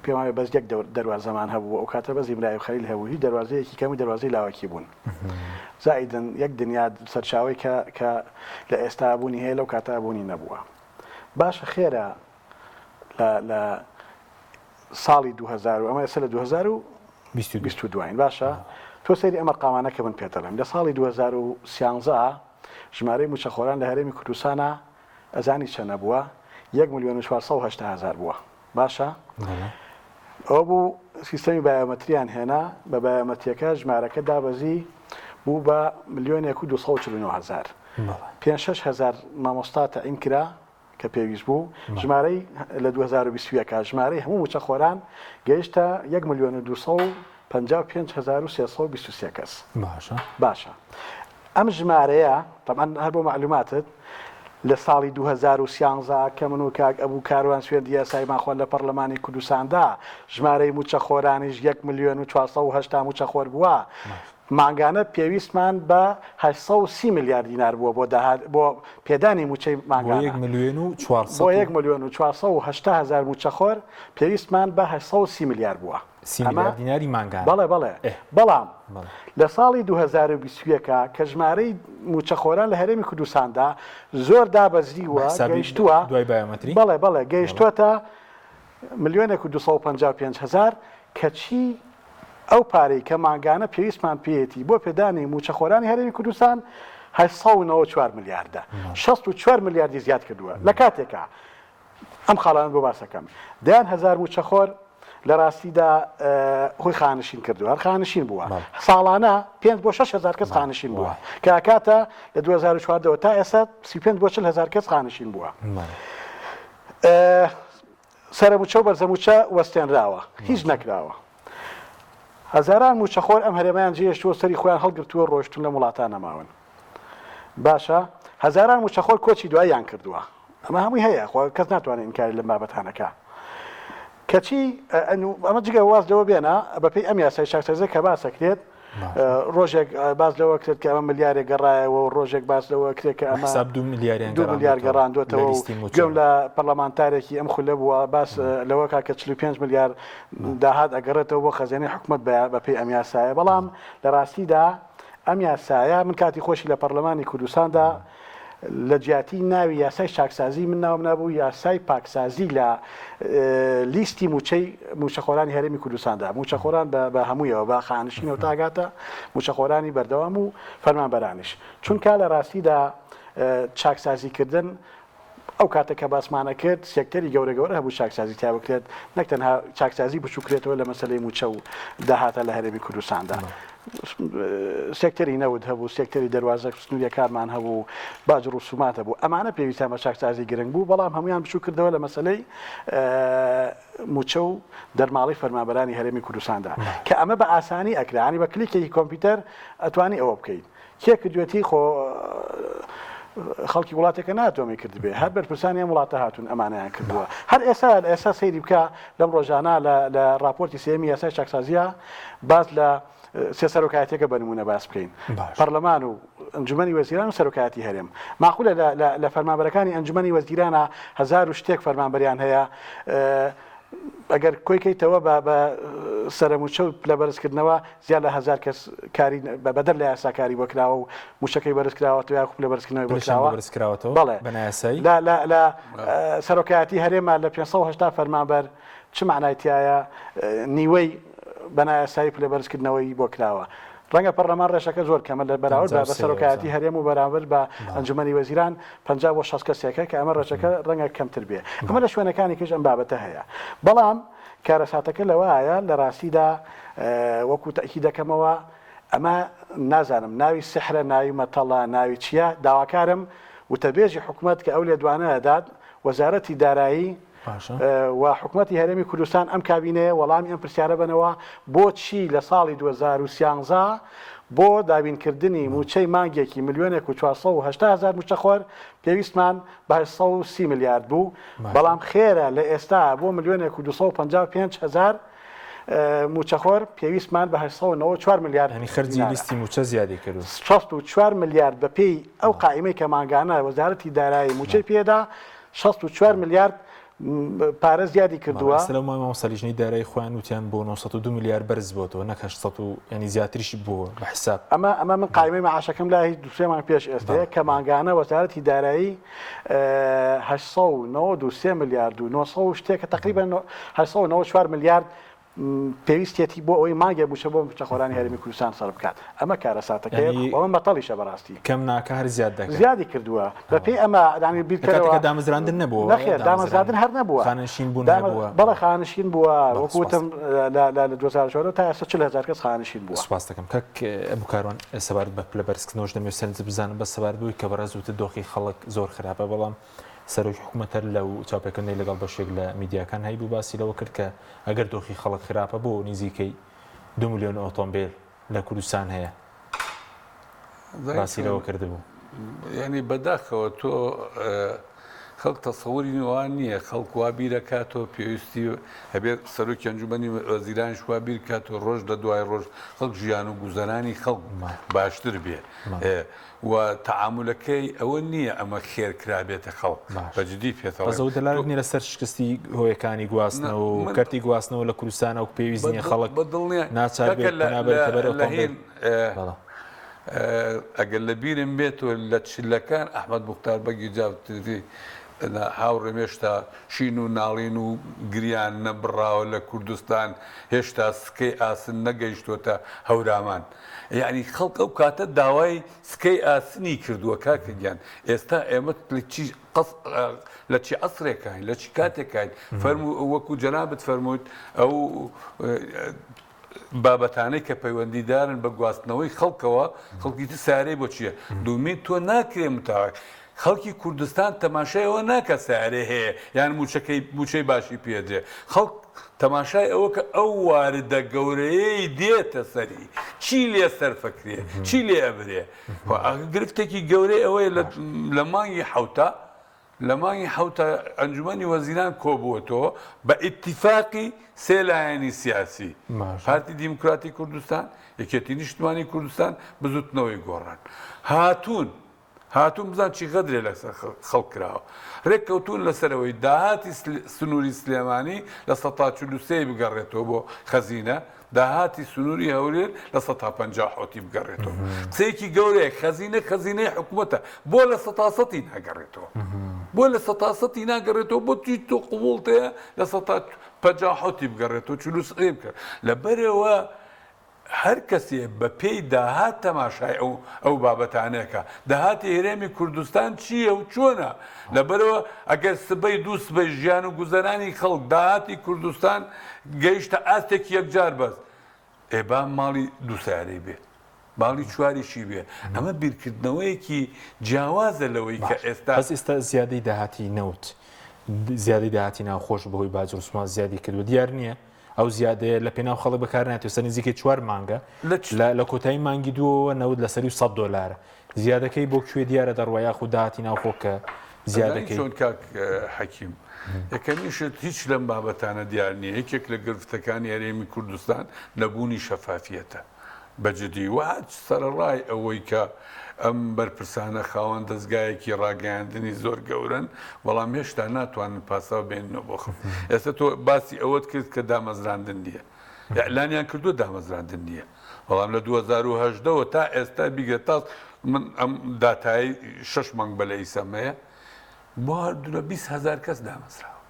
پێم وایە بەس یەک دەواازەمان هەبوو ئەو کاتە بەس ئیبراهیم خەلیل هەبوو هیچ دەواازەیەکی کەمی دەواازەی لاوەکی بوون زائیدن یەک دنیا سەرچاوی کە لە ئێستا بوونی هەیە لەو کاتە بوونی نەبووە باشە خێرە لە ساڵی 2000 ئەمە ئێستا لە 2022 باشە تۆ سەیری ئەمە قاوانە کە من پێ دەڵێم لە ساڵی 2013 ژمارەی موچەخۆران لە هەرێمی کوردستانە ئەزانی چەنە بووە 1,480,000 بووە باشە ئەو بوو سیستەمی بایۆمەتریان هێنا بە بایۆمەتریەکە ژمارەکە دابەزی بوو بە 1,249,000 5,600 مامۆستا تەعین کرا کە پێویست بوو ژمارەی لە 2020 ژمارەی هەموو موچەخۆران گەیشتە 1,255,323 کەس باشە ئەم ژمارەیە طبعاً هەر بۆ معلوماتت لە ساڵی 2013 کە من و کاک ئەبوو کاروان سوێندی یاسایمان خۆن لە پەرلەمانی کوردستاندا ژمارەی موچەخۆرانیش 1,480,000 موچەخۆر بووە مانگانە پێویستمان بە 830 میلیارد دینار بووە بۆ پێدانی موچەی مانگانە 1,480,000 موچەخۆر پێویستمان بە 830 میلیارد بووە دیناری مانگان بەڵام لە ساڵی 2021 کە ژمارەی موچەخۆران لە هەرێمی کوردستاندا زۆر دابەزیوە گەیشتووە بەڵێ گەیشتووەتە 1,255,000 کەچی ئەو پارەی کە مانگانە پێویستمان پێێتی بۆ پێدانی موچەخۆرانی هەرێمی کوردستان 894 میلیاردە 64 میلیاردی زیاد کردووە لە کاتێکە ئەم خاڵان بۆ باسەکەم دەیان هزار موچەخۆر لە ڕاستیدا خۆی خانشین کردووە هەر خانشین بووە ساڵانە 5 بۆ 6,000 کەس خانشین بووە کە کاتە لە 2014 تا ئێستا 35 بۆ 40,000 کەس خانشین بووە سەرموچە و بەرزەموچە وەستێنراوە هیچ نەکراوە هەزاران موچەخۆر ئەم هەرێمەیان جێشتووە سەری خۆیان هەڵگرتووە ڕۆشتون لە وڵاتان نەماون باشە هەزاران موچەخۆر کۆچی دواییان کردووە ئەمە هەمووی هەیە خۆ کەس ناتوانێت ئینکاری لەم بابەتانەکە کەچی ئەمە جگە واز لەوە بێنە بەپێی ئەم یاسای چاکسازی کە باسەکرێت ڕۆژێک باز لەوە کرێت کە ئەمە ملیارێک گەڕایەوە و ڕۆژێک باز لەوە کرێت کە ئەمە 2 میلیارد گەڕاندوێتەوە گوێم لە پەرلەمانتارێکی ئەم خولە بووە باس لەوە کە 45 میلیارد داهات ئەگەڕێتەوە بۆ خەزانەی حکوومەت بەپێی ئەم یاسایە بەڵام لە ڕاستیدا ئەم یاسایە من کاتی خۆشی لە پەرلەمانی کوردستاندا لە جیاتی ناوی یاسای چاکسازی من ناوم نبوو یاسای پاکسازی لە لیستی موچەخۆرانی هەرێمی کوردستاندا موچەخۆران بە هەموویەوە بە خانشینەوە تاگاتە موچەخۆرانی بەردەوام و فەرمانبەرانیش چونکە لە ڕاستیدا چاکسازیکردن ئەو کاتە کە باسمانە کرد سێکتەری گەورە هەبوو چاکسازی تا بکرێت نەک تەنها چاکسازی بچووکرێتەوە لە مەسەلەی موچە و داهاتە لە هەرێمی کوردستاندا سێکتەری نەود هەبوو سێکتەری دەواازە سنووریە کارمان هەبوو باجر و سومات هەبوو ئەمانە پێویستە بە چاکسازی گرنگ بوو بەڵام هەمویان بچوو کردەوە لە مەسەلەی موچە و دەرماڵی فەرمانبەرانی هەرێمی کوردستاندا کە ئەمە بە ئاسانی ئەکرانی بە کلیکێکی کۆمپیوتەر ئەتوانی ئەوە بکەیت کێ کردوێتی خۆ خەڵکی وڵاتێکە ناتوانێت کرد بێ هەر بەرپرسانیان وڵاتە هاتوون ئەمانیان کردووە هەر ئێستا سەیری بکە لەم ڕۆژانە لە راپۆرتی سێمی یاسای چاکسازیە باز لە سێ سەرۆکایەتێکە بەنمونە باس بکەین پەرلەمان و ئەنجومەنی وەزیران و سەرۆکایەتی هەرێم معقولە لە فەرمانبەرەکانی ئەنجومەنی وەزیرانە 1000 و شتێک فەرمانبەریان هەیە ئەگەر کۆیکەیتەوە بە سەرموچە و لە بەرزکردنەوە زیاد لە 1000 کەس کاری بەدەر لە یاساکاری بۆکراوە و موشەکەی بەرزکراوەوە یا لە بەرزکردنەوەی بۆکراوە بەڵێ لە سەرۆکایەتی هەرێمە لە 580 فەرمانبەر چ معنایتیایە نیوەی بەنایاسایی پلە بەرزکردنەوەی بۆ کراوە ڕەنگە پەرلەمان ڕێشەکە زۆر کەمە لە بەراورد بە سەرۆکایەتی هەرێم و بەراورد بە ئەنجومەنی وەزیران 50 بۆ 60 کەسێکە کە ئەمە ڕێژەکە ڕەنگە کەمتر بێ ئەمە لە شوێنەکانی کەش ئەم بابەتە هەیە بەڵام کارەساتەکە لەوەیە لە ڕاستیدا وەکو تەکی دەکەمەوە ئەمە نازانم ناوی سحرە ناوی مەتەڵە ناوی چییە داواکارم وتەبێژی حکوومەت کە ئەو لێ دوانەداد وەزارەتی دارایی و حکوومەتی هەرێمی کوردستان ئەم کابینەیە وەڵامی ئەم پرسیارە بنەوە بۆچی لە ساڵی 2013 بۆ دابینکردنی موچەی مانگێکی 1,480,000 موچەخۆر پێویستمان بە 830 میلیارد بوو بەڵام خێرە لە ئێستا بۆ 1,255,000 موچەخۆر پێویستمان بە 894 میلیارد خەرجی لیستی موچە زیادی کرد 64 میلیارد بەپێی ئەو قائیمەی کە مانگانە وەزارەتی دارایی موچەی پێدا 64 میلیارد پارە زیادی کردووە لەمای مامۆستالیژنەی دارایی خۆیان وتیان بۆ 902 میلیارد بەرز بۆتەوە نەک 800 ینی زیاتریشی بووە بە حساب ئەمە من قایمەی معاشەکەم لای هیچ دوسێمان پێش ئێستەیە کە مانگانە وەزارەتی دارایی 893 میلیارد و 900 شتێکە تقریبا 894 میلیارد پێویستێتی بۆ ئەوەی ماگە بووشە بۆ پچەخۆرانی هەرێمی کوردستان سەر بکات ئەمە کارە ساتەکەی ئەوە بەتەڵیشە بەڕاستی کەم ناکە هەر زیاد دەکات زیادی کردووە بە پێی ئەمە دانی بیرکەوە دامەزراندن نەبووە نەخێر دامەزراندن هەر نەبووە خانشین بوون نەبووە بەڵە خانشین بووە وەکوتم لە 2004 تا ئێستا 40,000 کەس خانشین بووە. سوپاس دەکەم کەک بکارۆن سەبارەت بە پلەبەرزکردنەوەش دەمێت سەرنج بزانم بە سەبارەت بووی کە بەڕێزوتە دۆخی خەڵک زۆر خراپە بەڵام سەرۆکی حکوومەتەر لەو چاپەکردنەی لەگەڵ بەشێک لە میدیاکان هەیبوو باسی لەوە کرد کە ئەگەر دۆخی خەڵک خراپە بۆ نزیکەی 2 ملیۆن ئۆتۆمبیل لە کوردستان هەیە باسی لەوە کردبوو. یعنی بەداخەوە تۆ خەڵک تەسەووری وان نییە خەڵک وا بیرەکاتەوە پێویستی هەبێت سەرۆکی ئەنجومەنی وەزیرانیش وا بیرکاتەوە ڕۆژ لە دوای ڕۆژ خەڵک ژیان و گوزەرانی خەڵک باشتر بێ و تەعاملەکەی ئەوە نییە ئەمە خێرکرابێتە خەڵک بەجددی پێێتەوە بەزەوت دەڵات نیە لەسەر شکستی هۆیەکانی گواستنەوە و کەرتی گواستنەوە لە کوردستانە و پێویست نیە خەڵک ناچار بێت ئەگەر لە بیرم بێتەوە لە چلەکان ئەحمەد موختار بەگی جاوتری هاوڕێمێشتا شین و ناڵین و گریان نەبڕاوە لە کوردستان هێشتا سکەی ئاسن نەگەیشتوتە هەورامان. یعنی خەڵک ئەو کاتە داوای سکەی ئاسنی کردووە کاکەگیان ئێستا ئێمە لە چی عەسرێکین لە چی کاتێکین فەرموو وەکو جەنابەت فەرموویت ئەو بابەتانەی کە پەیوەندیدارن بە گواستنەوەی خەڵکەوە خەڵکی سارەی بۆ چییە؟ دومین تۆ ناکرێ متاوای خەڵکی کوردستان تەماشایەوە ناکە سارێ هەیە یان موچەی باشی پێدرێ خەڵک تەماشای ئەوە کە ئەو واردە گەورەیەی دێتە سەری چی لێ سەرفەکرێ چی لێ ئەبرێ گرفتێکی گەورەی ئەوەیە لە مانگی حوتە لە مانگی حوتە ئەنجومەنی وەزیران کۆبووەتەوە بە ئیتیفاقی سێ لایەنی سیاسی پارتی دیموکراتی کوردستان یەکێتی نیشتمانی کوردستان بزوتنەوەی گۆڕان هاتوون بزان چی غەدرێ لەسەر خەڵک کراوە ڕێککەوتون لەسەرەوەی داهاتی سنووری سلێمانی لە 143 بگەڕێتەوە بۆ خەزینە داهاتی سنووری هەولێر لە 150 بگەڕێتەوە قسەیەکی گەورەیە خەزینەی حکوومەتە بۆ لە 100 ناگەڕێتەوە بۆ لە 100 ناگەڕێتەوە بۆ توی تۆ قوڵتەیە لە 150 بگەڕێتەوە چلوسقێ بکرد لەبەرەوە هەر کەسێ بە پێی داهات تەماشای ئەو بابەتانەکە داهاتی هێرێمی کوردستان چییە و چۆنە لەبەرەوە ئەگەر سبەی دوو سبەی ژیان و گوزەرانی خەڵک داهاتی کوردستان گەیشتە ئاستێکی یەکجار بەست ئێبا ماڵی دووسارەی بێت باڵی چواریشی بێ ئەمە بیرکردنەوەیەکی جیاوازە لەوەی کە ئێستا زیادەی داهاتی نەوت زیادی داهاتی ناوخۆش بەهۆی باجوڕسمان زیادی کردووە دیار نییە ئەو زیادەیە لە پێناو خەڵک بەکارناتێ سەر نزیکەی 4 مانگە لە کۆتایی مانگی دووەوە نەوت لەسەری $100 زیادەکەی بۆ کوێ دیارە دەڕوایە خو داهاتی ناوخۆ کە زیادەکەی چۆن کاک حەکیم یەکەمیشت هیچ لەم بابەتانە دیار نییە یەکێک لە گرفتەکانی هەرێمی کوردستان نەبوونی شەفافیەتە بەجددی و سەرڕای ئەوەی کە ئەم بەرپرسانە خاوەن دەستگایەکی ڕاگەیاندنی زۆر گەورن بەڵام هێشتا ناتوانن پاساو بێننەوە بۆ خەڵک ئێستا تۆ باسی ئەوەت کرد کە دامەزراندن نییە ئەعلانیان کردووە دامەزراندن نییە بەڵام لە 2010ەوە تا ئێستا بیگە تاس من ئەم داتایی 6 مانگ بەلەی سەمەیە بۆ هەردوو 20,000 کەس دامەزراوە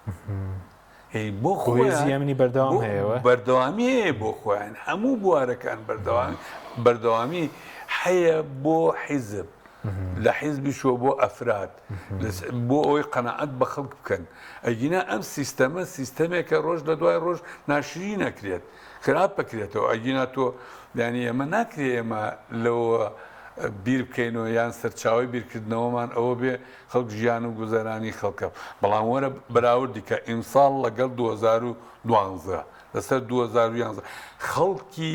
بۆ خۆیزیێمنی بەردەوام هەیەوە بەردەوامی هەیە بۆ خۆیان هەموو بوارەکان بەردەوامی هەیە بۆ حیزب لە حیزبی شۆ بۆ ئەفراد بۆ ئەوەی قەنەعەت بە خەڵک بکەن ئەگینا ئەم سیستەمە سیستەمێکە ڕۆژ لە دوای ڕۆژ ناشری نەکرێت خراپ بکرێتەوە ئەگینا تۆ یانی ئەمە ناکرێ ئێمە لەوە بیر بکەینەوە یان سەرچاوی بیرکردنەوەمان ئەوە بێ خەڵک ژیان و گوزەرانی خەڵکە بەڵام وەرە بەراوردی کە ئیمساڵ لەگەڵ 2012 لەسەر 2011 خەڵکی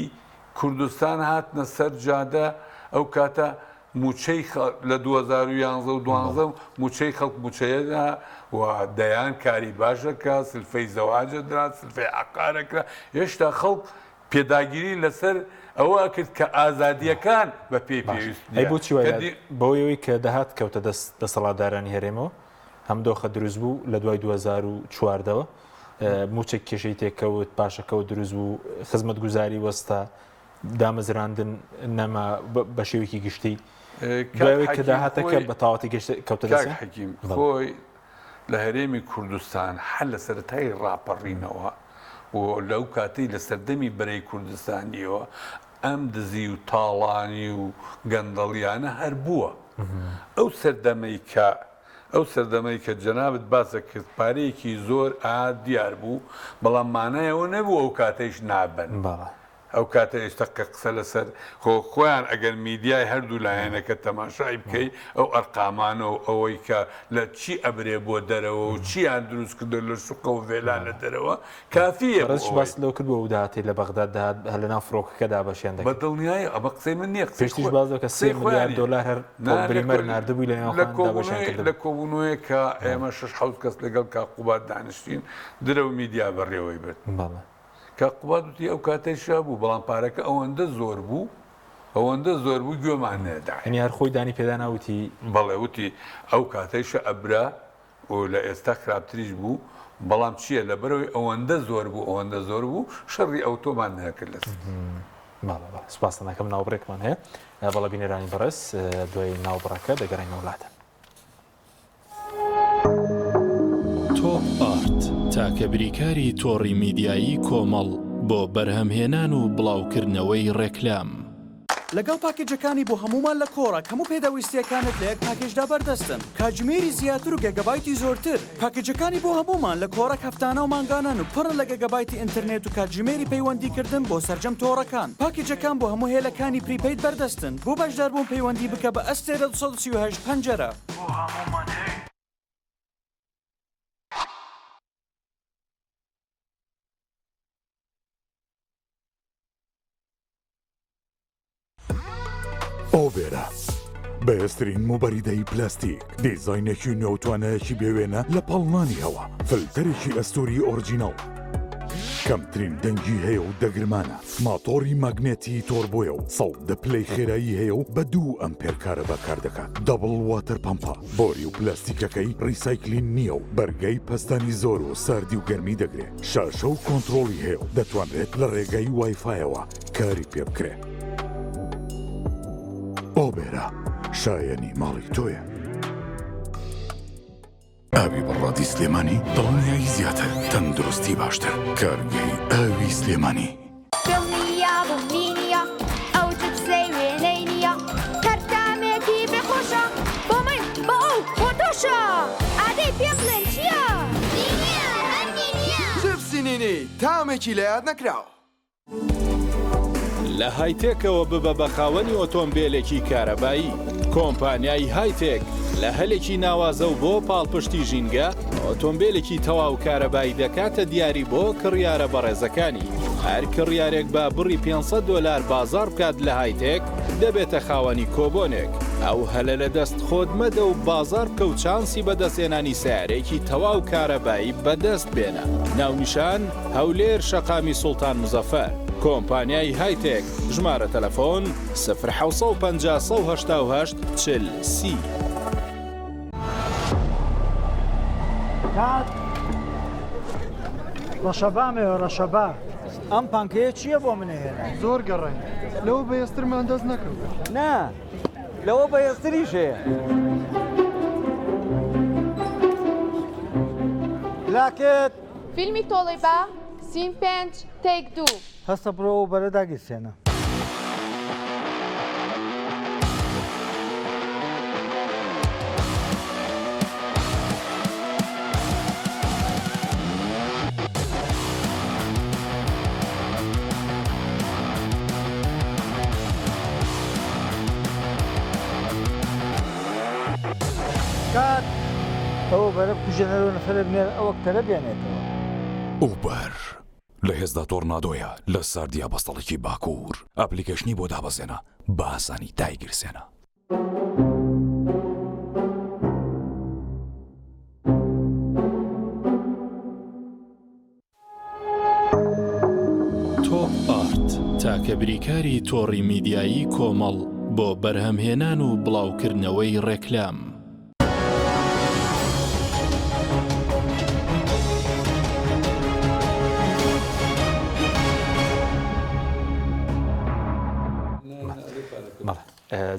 کوردستان هاتنە سەر جادە ئەو کاتە موچەی لە 2011 و 12 موچەی خەڵک موچەیەدا و دەیان کاری باشەکە سلفەی زەواجە درا سلفەی عەقارەکە هێشتا خەڵک پێداگیری لەسەر ئەوە کرد کە ئازادیەکان بە پێی پێویست بۆیەوەی کە دەهات کەوتە دەسەڵاتدارانی هەرێمەوە هەم دۆخە دروست بوو لە دوای 2014ەوە موچێک کێشەی تێکەوت پاشەکەوت دروست بوو خزمەت گوزاری وەستا دامەزراندن نەما بە شێوێکی گشتی دوایەوەی کە داهاتەکە بە تاواتی کەوتە دەست خۆی لە هەرێمی کوردستان هەر لە سەرەتای ڕاپەڕینەوە و لەو کاتی لە سەردەمی بەرەی کوردستانیەوە ئەم دزی و تاڵانی و گەندەڵیانە هەر بووە. ئەو سەردەمەی کە جەنابەت باسە کرد پارەیەکی زۆر دیار بوو، بەڵام مانایەوە نەبوو ئەو کاتەیش نابن. ئەو کاتە ئێستا قسە لەسەر خۆیان ئەگەر میدیای هەردوو لایەنەکە تەماشای بکەی ئەو ئەرقامانە و ئەوەی کە لە چی ئەبرێ بۆ دەرەوە و چیان دروست کردو لە سوقە و ڤێلا لە دەرەوە کافیە. باس لەو کرد بۆ وداتی لە بەغداد هەر لەناو فڕۆکەکەدا بەشیان دەکرد. بە دڵنیایی ئەمە قسەی من نییە، پێشتیش باز دەکە 3 میلیارد دۆلار هەر بریمەر ناردبووی لە نێوخوااندا بەشیان کرد. لە کۆبوونەوەی کە ئێمە 6 کەس لەگەڵ کاقوبات دانیشتین درە و میدیا بەڕێوەی برد. کە قوبات وتی ئەو کاتەیشا بوو، بەڵام پارەکە ئەوەندە زۆر بوو گوێمان نێدا. ئەنی هەر خۆی دانی پێدا ناوتی بەڵێ وتی ئەو کاتەیشە ئەبرا و لە ئێستا خراپتریش بوو، بەڵام چییە لە بەرەوەی ئەوەندە زۆر بوو شەڕی ئەوتۆمان نەکرد لەس. سوپاس دەکەم ناوبڕێکمان هەیە بەڵە بینێرانی بەڕێز دوای ناوبڕەکە دەگەڕین وڵاتە. تۆپ ئارت تاکە بریکاری تۆڕی میدیایی کۆمەڵ بۆ بەرهەمهێنان و بڵاوکردنەوەی ڕێکلام. لەگەڵ پاکێجەکانی بۆ هەمومان لە کۆڕە هەموو پێداویستیەکانت لە یەک پاکێجدا بەردەستن، کاتژمێری زیاتر و گەگەبایتی زۆرتر. پاکێجەکانی بۆ هەمومان لە کۆڕە هەفتانە و مانگانن و پڕ لە گەگەبایتی ئینتەرنێت و کاتژمێری پەیوەندیکردن بۆ سەرجەم تۆڕەکان. پاکێجەکان بۆ هەموو هێلەکانی پریپەید بەردەستن. بۆ بەشداربوون پەیوەندی بکە بە ئەستێرە 238 پەنجەرە. بۆ هەمومان هەیە. ئۆبێرە بەهێزترین موبەریدەی پلاستیک، دیزاینێکی نێوتوانەیەکی بێوێنە لە پەڵنانی هەوا، فلتەرێکی ئەستوری ئۆرجینەڵ، کەمترین دەنگی هەیە و دەگرمانە، ماتۆری ماگنێتی تۆربۆیە و 100 پلەی خێرایی هەیە و بە 2 ئەمپێر کارە بەکار دەکات. دەبڵ واتەر پەمپە، بۆری و پلاستیکەکەی ڕیسایکلین نییە و بەرگەی پەستانی زۆر و ساردی و گەرمی دەگرێت. شاشە و کۆنتڕۆڵی هەیە و دەتوانرێت لە ڕێگەی وایفایەوە کاری پێ بکرێت. ئۆبێرە شایەنی ماڵی تۆیە. ئاوی بەڕادی سلێمانی دڵنیایی زیاتر، تەندروستی باشتر. کارگەی ئاوی سلێمانی. دڵنیا بووینە ئەو جبسەی وێنەی نییە، کەرتامێکی بێخۆشە بۆ من بۆ ئەو بۆ تۆشە. ئادەی پێم بڵێن چییە؟ جبسی نینی تامێکی لە یاد نەکراوە. لە هایتێکەوە ببە بە خاوەنی ئۆتۆمبیلێکی کارەبایی. کۆمپانیای هایتێک لە هەلێکی ناوازە و بۆ پاڵپشتی ژینگە ئۆتۆمبیلێکی تەواو کارەبایی دەکاتە دیاری بۆ کڕیارە بەڕێزەکانی. هەر کڕیارێک با بڕی $500 بازار بکات لە هایتێک دەبێتە خاوەنی کۆبۆنێک. ئەو هەلە لە دەست خۆت مەدە و بازار بکە و چانسی بەدەستێنانی سیارێکی تەواو کارەبایی بەدەست بێنە. ناونیشان هەولێر شەقامی سوڵتان مزەفەر. کۆمپانیای هایتێک. ژمارە تەلەفۆن 0750 40 ڕەشەبامێ ڕەشەبا ئەم پانکەیە چییە بۆ منێهێنا؟ زۆر گەڕێن لەوە بەهێزترمان دەست نەکەوت. نا لەوە بەهێزتریش هەیە. لاکێت فیلمی تۆڵی بە سین 5 تێک 2 هەستە بڕۆ و بەرە داگیرسێنە. کات ئەوە بەرە کوژێنەرەوە نەفرە بنێر ئەوە کتەرە بێنێتەوە. ئوبەر لە هێزدا تۆرنادۆیە لە ساردیا بەستەڵێکی باکوور. ئەپلیکەشنی بۆ دابەزێنە بە ئاسانی دایگیرسێنە. تۆپ ئارت تاکە بریکاری تۆڕی میدیایی کۆمەڵ بۆ بەرهەمهێنان و بڵاوکردنەوەی ڕێکلام.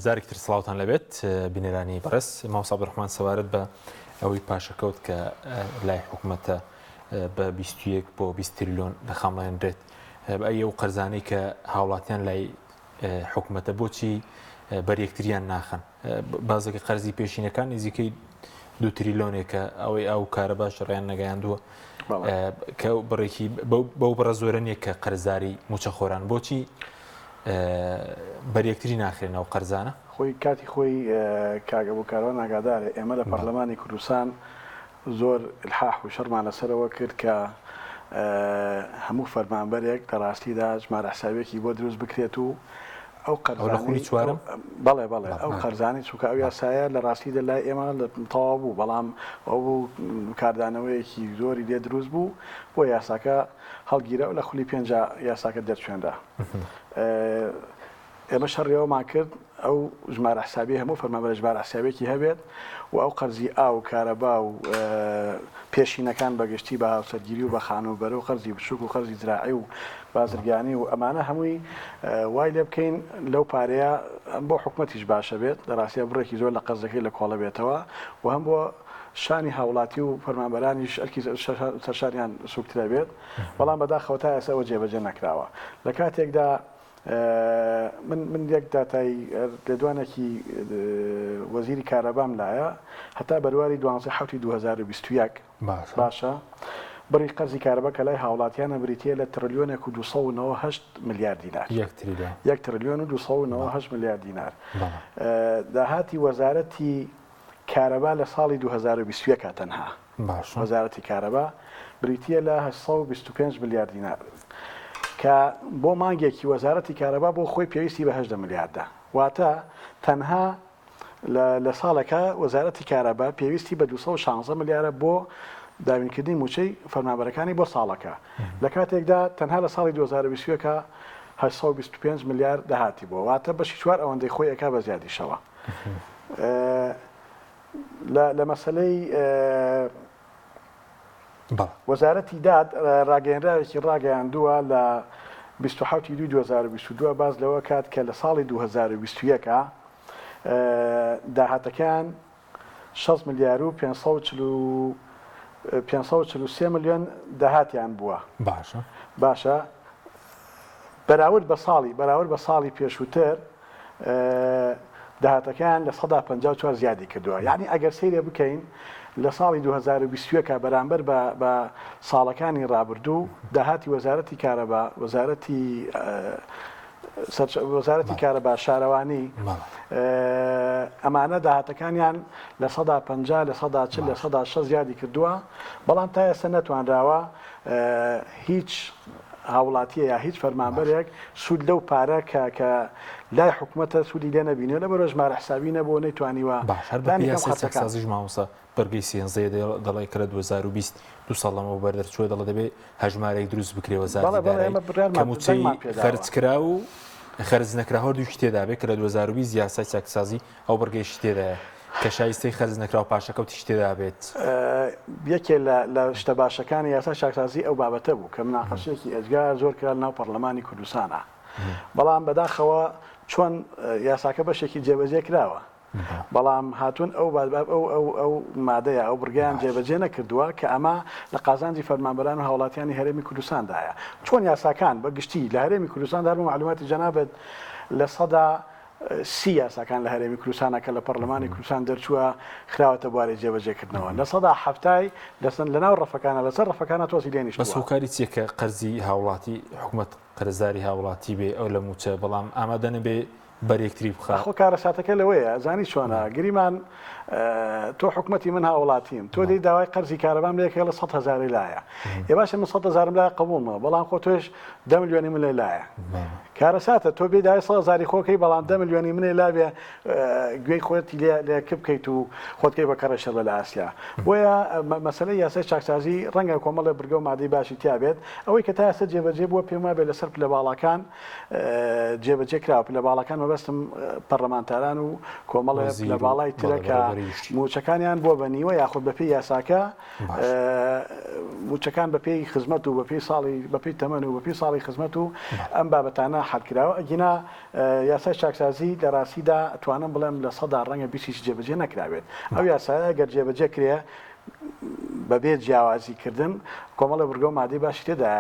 زارێکتر سڵاوتان لەبێت بینێرانی بەڕێز. ماوەسا عەبدوڕەحمان سەوارت بە ئەوەی پاشەکەوت کە لای حکوومەتە بە 21 بۆ 20 تریلیۆن دەخەمڵێنرێت بە ئەو قەرزانەی کە هاوڵاتیان لای حکوومەتە بۆچی بەریەکتریان ناخن بازێکی قەرزی پێشینەکان نزیکەی 2 تریلیۆنێکە ئەوەی ئەو کارە باش ڕێیان نەگەیاندووە کە بڕێکی بەو بڕە زۆرە نییە کە قەرزاری موچەخۆران بۆچی بەریەکتری ناخرێنەوە قەرزانە خۆی کاتی خۆی کاگەبووکارەوە ناگادارێ ئێمە لە پەرلەمانی کوردستان زۆر الحاح و شەرمان لەسەرەوە کرد کە هەموو فەرمانبەرێک لە ڕاستیدا ژمارە حسابێکی بۆ دروست بکرێت و ئەو قەرزانی چوارم بەڵێ ئەو قەرزانی چووکە ئەو یاسایە لە ڕاستیدا لای ئێمە تەواو بوو بەڵام ئەو بوو کاردانەوەیەکی زۆری لێ دروست بوو بۆ یاساکە هەڵگیرە و لە خولی 5 یاساکە دەرچێندا ئێمە شەڕێەوەمان کرد ئەو ژمارە حسابی هەموو فەرمانبەر ژمارە حسابێکی هەبێت و ئەو قەرزی ئاو کارەبا و پێشینەکان بەگشتی بە هاوسەرگیری و بە خانوبەرە و خەرزی بچووک و خەرزی زراعی و بازرگانی و ئەمانە هەمووی وای لێ بکەین لەو پارەیە بۆ حکوومەتیش باشە بێت لە ڕاستیە بڕێکی زۆر لە قەرزەکەی لە کۆڵە بێتەوە و هەم بۆ شانی هاوڵاتی و فەرمانبەرانیش ئەرکی سەرشاریان سوکترە بێت بەڵام بەداخەوە تا ئێستا ئەوە جێبەجێ نەکراوە لە کاتێکدا من یەک داتای لێدوانێکی وەزیری کارەبام لایە هەتا بەرواری 12/7/2021 باشە بڕی قەرزی کارەبا کە لای هاوڵاتیانە بریتە لە تریلیۆنێک و 298 ملیار دینار 1 تریلیۆن و 298 ملیار دینار داهاتی وەزارەتی کارەبا لە ساڵی 2021 تەنها وەزارەتی کارەبا بریتە لە 825 ملیار دینار کە بۆ مانگێکی وەزارەتی کارەبا بۆ خۆی پێویستی بە 8 ملیاردە واتە تەنها لە ساڵەکە وەزارەتی کارەبا پێویستی بە 216 ملیارە بۆ داوینکردنی موچەی فەرمانبەرەکانی بۆ ساڵەکە لە کاتێکدا تەنها لە ساڵی 2020 825 ملیار داهاتی بۆ واتە بەشی 4 ئەوەندەی خۆی ئەکا بە زیادیشەوە لە مەسلەی وەزارەتی داد ڕاگەیەنراوێکی ڕاگەیاندووە لە 27/2/2022 باز لەوە کات کە لە ساڵی 2021 داهاتەکان 6 ملیار و 543 ملیۆن داهاتیان بووە باشە بەراورد بە ساڵی پێشووتر داهاتەکان لە 154 زیادی کردووە یعنی ئەگەر سەیرێ بکەین لە ساڵی 2021 بەرامبەر بە ساڵەکانی ڕابردوو داهاتی وەزارەتی کارەبا وەزارەتی کارەبا شارەوانی ئەمانە داهاتەکانیان لە 150 لە 140 لە 160 زیادی کردووە بەڵام تا ئێستا نەتوانراوە هیچ هاوڵاتیە یا هیچ فەرمانبەرێک سوود لەو پارە کە لای حکوومەتە سوودی لێ نەبینێ لە بەرە ژمارە حسابی نەبوو نەیتوانیوە سازیش ماوەسا بەرگەی سێنزەیە دەڵی کرە 2020 دو ساڵ لەمەوە بەردەرچووە دەڵە دەبێت هەژمارێک دروست بکرێ وەزارەتی خەرج کرا و خەرج نەکراوە دوو شتێدا بێت کە لە 2020 یاسای چاکسازی ئەو بەرگەی شتێدایە کە شایستەی خەرج نەکراوە پاشەکەوتی شتێدا بێت یەکێ لە شتە باشەکانی یاسا چاکسازی ئەو بابەتە بوو کە مناقەشەیەکی ئەجگار زۆر کرا ناو پەرلەمانی کوردستانە بەڵام بەداخەوە چۆن یاساکە بەشێکی جێبەجێ کراوە بەڵام هاتوون ئەو مادەیە ئەو بڕگیان جێبەجێ نەکردووە کە ئەمە لە قازانجی فەرمانبەران و هاوڵاتیانی هەرێمی کوردستاندایە چۆن یاساکان بەگشتی لە هەرێمی کوردستاندا معلوماتی جەنابەت لە 130 یاساکان لە هەرێمی کوردستانە کە لە پەرلەمانی کوردستان دەرچووە خراوەتە بوارەی جێبەجێکردنەوە لە 170 لەناو ڕەفەکانە لەسەر ڕەفەکانە تۆزی لێنیشت بەس هۆکاری چیەکە قەرزی هاوڵاتی حکوومەت قەرزداری هاوڵاتی بێ ئەو لە موچە بەڵام ئامادە نەبێ بەرێکتری بخە خۆ کارەساتەکە لەوەیە زانی چۆنە گریمان تۆ حکوومەتی من هاوڵاتیم تۆ دەی داوای قەرزی کارەبام لێکە لە 100,000 لایە ێ باشە من 100,000 لای قبولمە بەڵام خۆ تۆش 10 ملیۆنی من لێ لایە کارەساتە تۆ بێ داوای 100,000 خۆکەی بەڵام 10 ملیۆنی منێ لابێ گوێی خۆتی لێک بکەیت و خۆتکەی بە کەڕە شەر بە لە ئاسیا بۆیە مەسەلەی یاسای چاکسازی ڕەنگە کۆمەڵە بڕگە و مادەی باشی تیا بێت ئەوەی کە تا ئێستا جێبەجێ بووە پێم وایە بێ لەسەر پلە باڵەکان جێبەجێ کراوە پلە باڵەکان مەبەستم پەرلەمانتاران و کۆمەڵە لە باڵای ترەکە موچەکانیان بۆ بەنیوە یاخود بەپێی یاساکە موچەکان بەپێی خزمەت و بەپێی ساڵی بەپێی تەمەن و بەپێی ساڵی خزمەت و ئەم بابەتانە حەلکراوە ئەگینا یاسای چاکسازی لە ڕاستیدا ئەتوانم بڵێم لە 100 ڕەنگە 20 جێبەجێ نەکراوێت ئەو یاسایە گەر جێبەجێ کرێ بەبێ جیاوازیکردن کۆمەڵە بورگە و مادەی باشی تێدا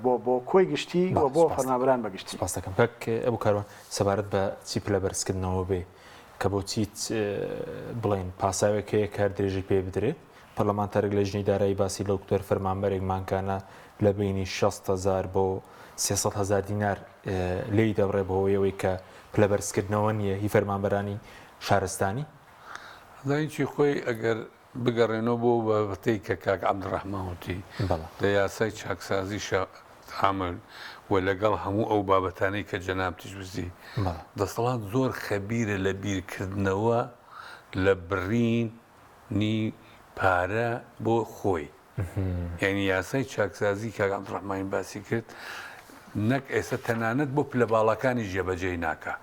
بۆ کۆی گشتی و بۆ فەرمانبەران بەگشتی باس دەکەم پێک ئەو کارۆن سەبارەت بە چی پلە بەرزکردنەوە بێ کە بۆ چیت بڵێن پاساوێک هەیە کار درێژی پێ بدرێت پەرلەمانتارێک لە ژنی دارایی باسی لەو کتۆر فەرمانبەرێک مانکانە لە بینی 6,000 بۆ 300,000 دینار لێی دەبڕێ بەهۆیەوەی کە پلە بەرزکردنەوە نییە هی فەرمانبەرانی شارستانی زانیی خۆی ئەگەر بگەڕێنەوە بۆ بەبەتەی کە کاک عەبدوڕەحمانوتی لە یاسای چاکسازی عامل و لەگەڵ هەموو ئەو بابەتانەی کە جەناب تیژوزی دەسەڵات زۆر خەبیرە لە بیرکردنەوە لە بڕینی پارە بۆ خۆی یعنی یاسای چاکسازی کاک عەبدوڕەحمانی باسی کرد نەک ئێستا تەنانەت بۆ پلە باڵەکانی جێبەجێ ناکە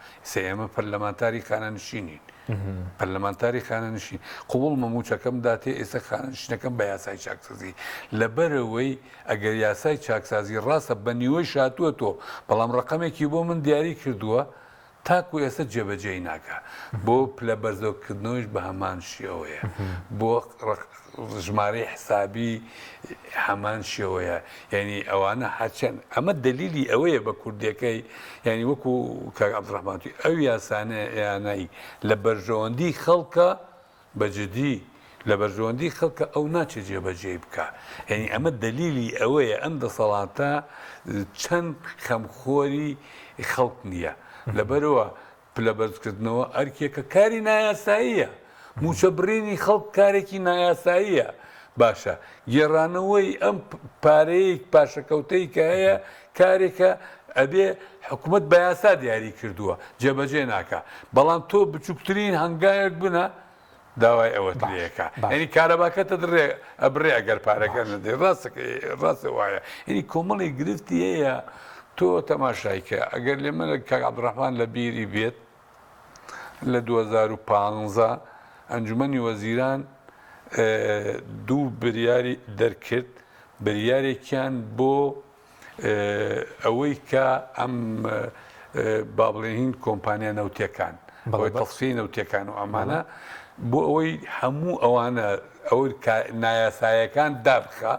ئێمە پەرلەمانتاری خانەنشینین پەرلەمانتاری خانەنشین قوڵ مەموچەکەم داتێ ئێستا خانەنشینەکەم بە یاسای چاکسازی لەبەرەوەی ئەگەر یاسای چاکسازی ڕاستە بە نیوەی شاتووە تۆ بەڵام ڕقەمێکی بۆ من دیاری کردووە تاکو ئێستا جێبەجێی ناکە بۆ پلە بەرزەوکردنەوەش بە هەمان شێوەیە بۆ ژمارەی حسابی هەمان شێوەیە یعنی ئەوانە هەرچەند ئەمە دلیلی ئەوەیە بە کوردەکەی ینی وەکو کاک عەبدوڕەحمانوتی ئەو یاسانە یانایی لە بەرژەوەندی خەڵکە بەجددی لە بەرژەوەندی خەڵکە ئەو ناچێت جێبەجێ بکە یعنی ئەمە دلیلی ئەوەیە ئەم دەسەڵاتە چەند خەمخۆری خەڵک نییە لەبەرەوە پلە بەرزکردنەوە ئەرکێکە کاری نایاساییە موچە بڕینی خەڵک کارێکی نایاساییە باشە گێڕانەوەی ئەم پارەیەک پاشەکەوتەی کە هەیە کارێکە ئەبێ حکوومەت بە یاسا دیاری کردووە جێبەجێ ناکە بەڵام تۆ بچووکترین هەنگایەک بنە داوای ئەوەت لەکە ینی کارەباکەتە درێ ئەبڕێ ئەگەر پارەکە نەدێ ڕاستە وایە ینی کۆمەڵی گرفتی هەیە تۆ تەماشایکە ئەگەر لێمە کاک عەبدوڕەحمان لە بیری بێت لە 2015 ئەنجومەنی وەزیران دوو بریاری دەرکرد بریارێکیان بۆ ئەوەی کە ئەم با بڵێن کۆمپانیا نەوتیەکان بۆی تەفسیری نەوتیەکان و ئەمانە بۆ ئەوەی هەموو ئەوانە ئەو نایاسایەکان دابخە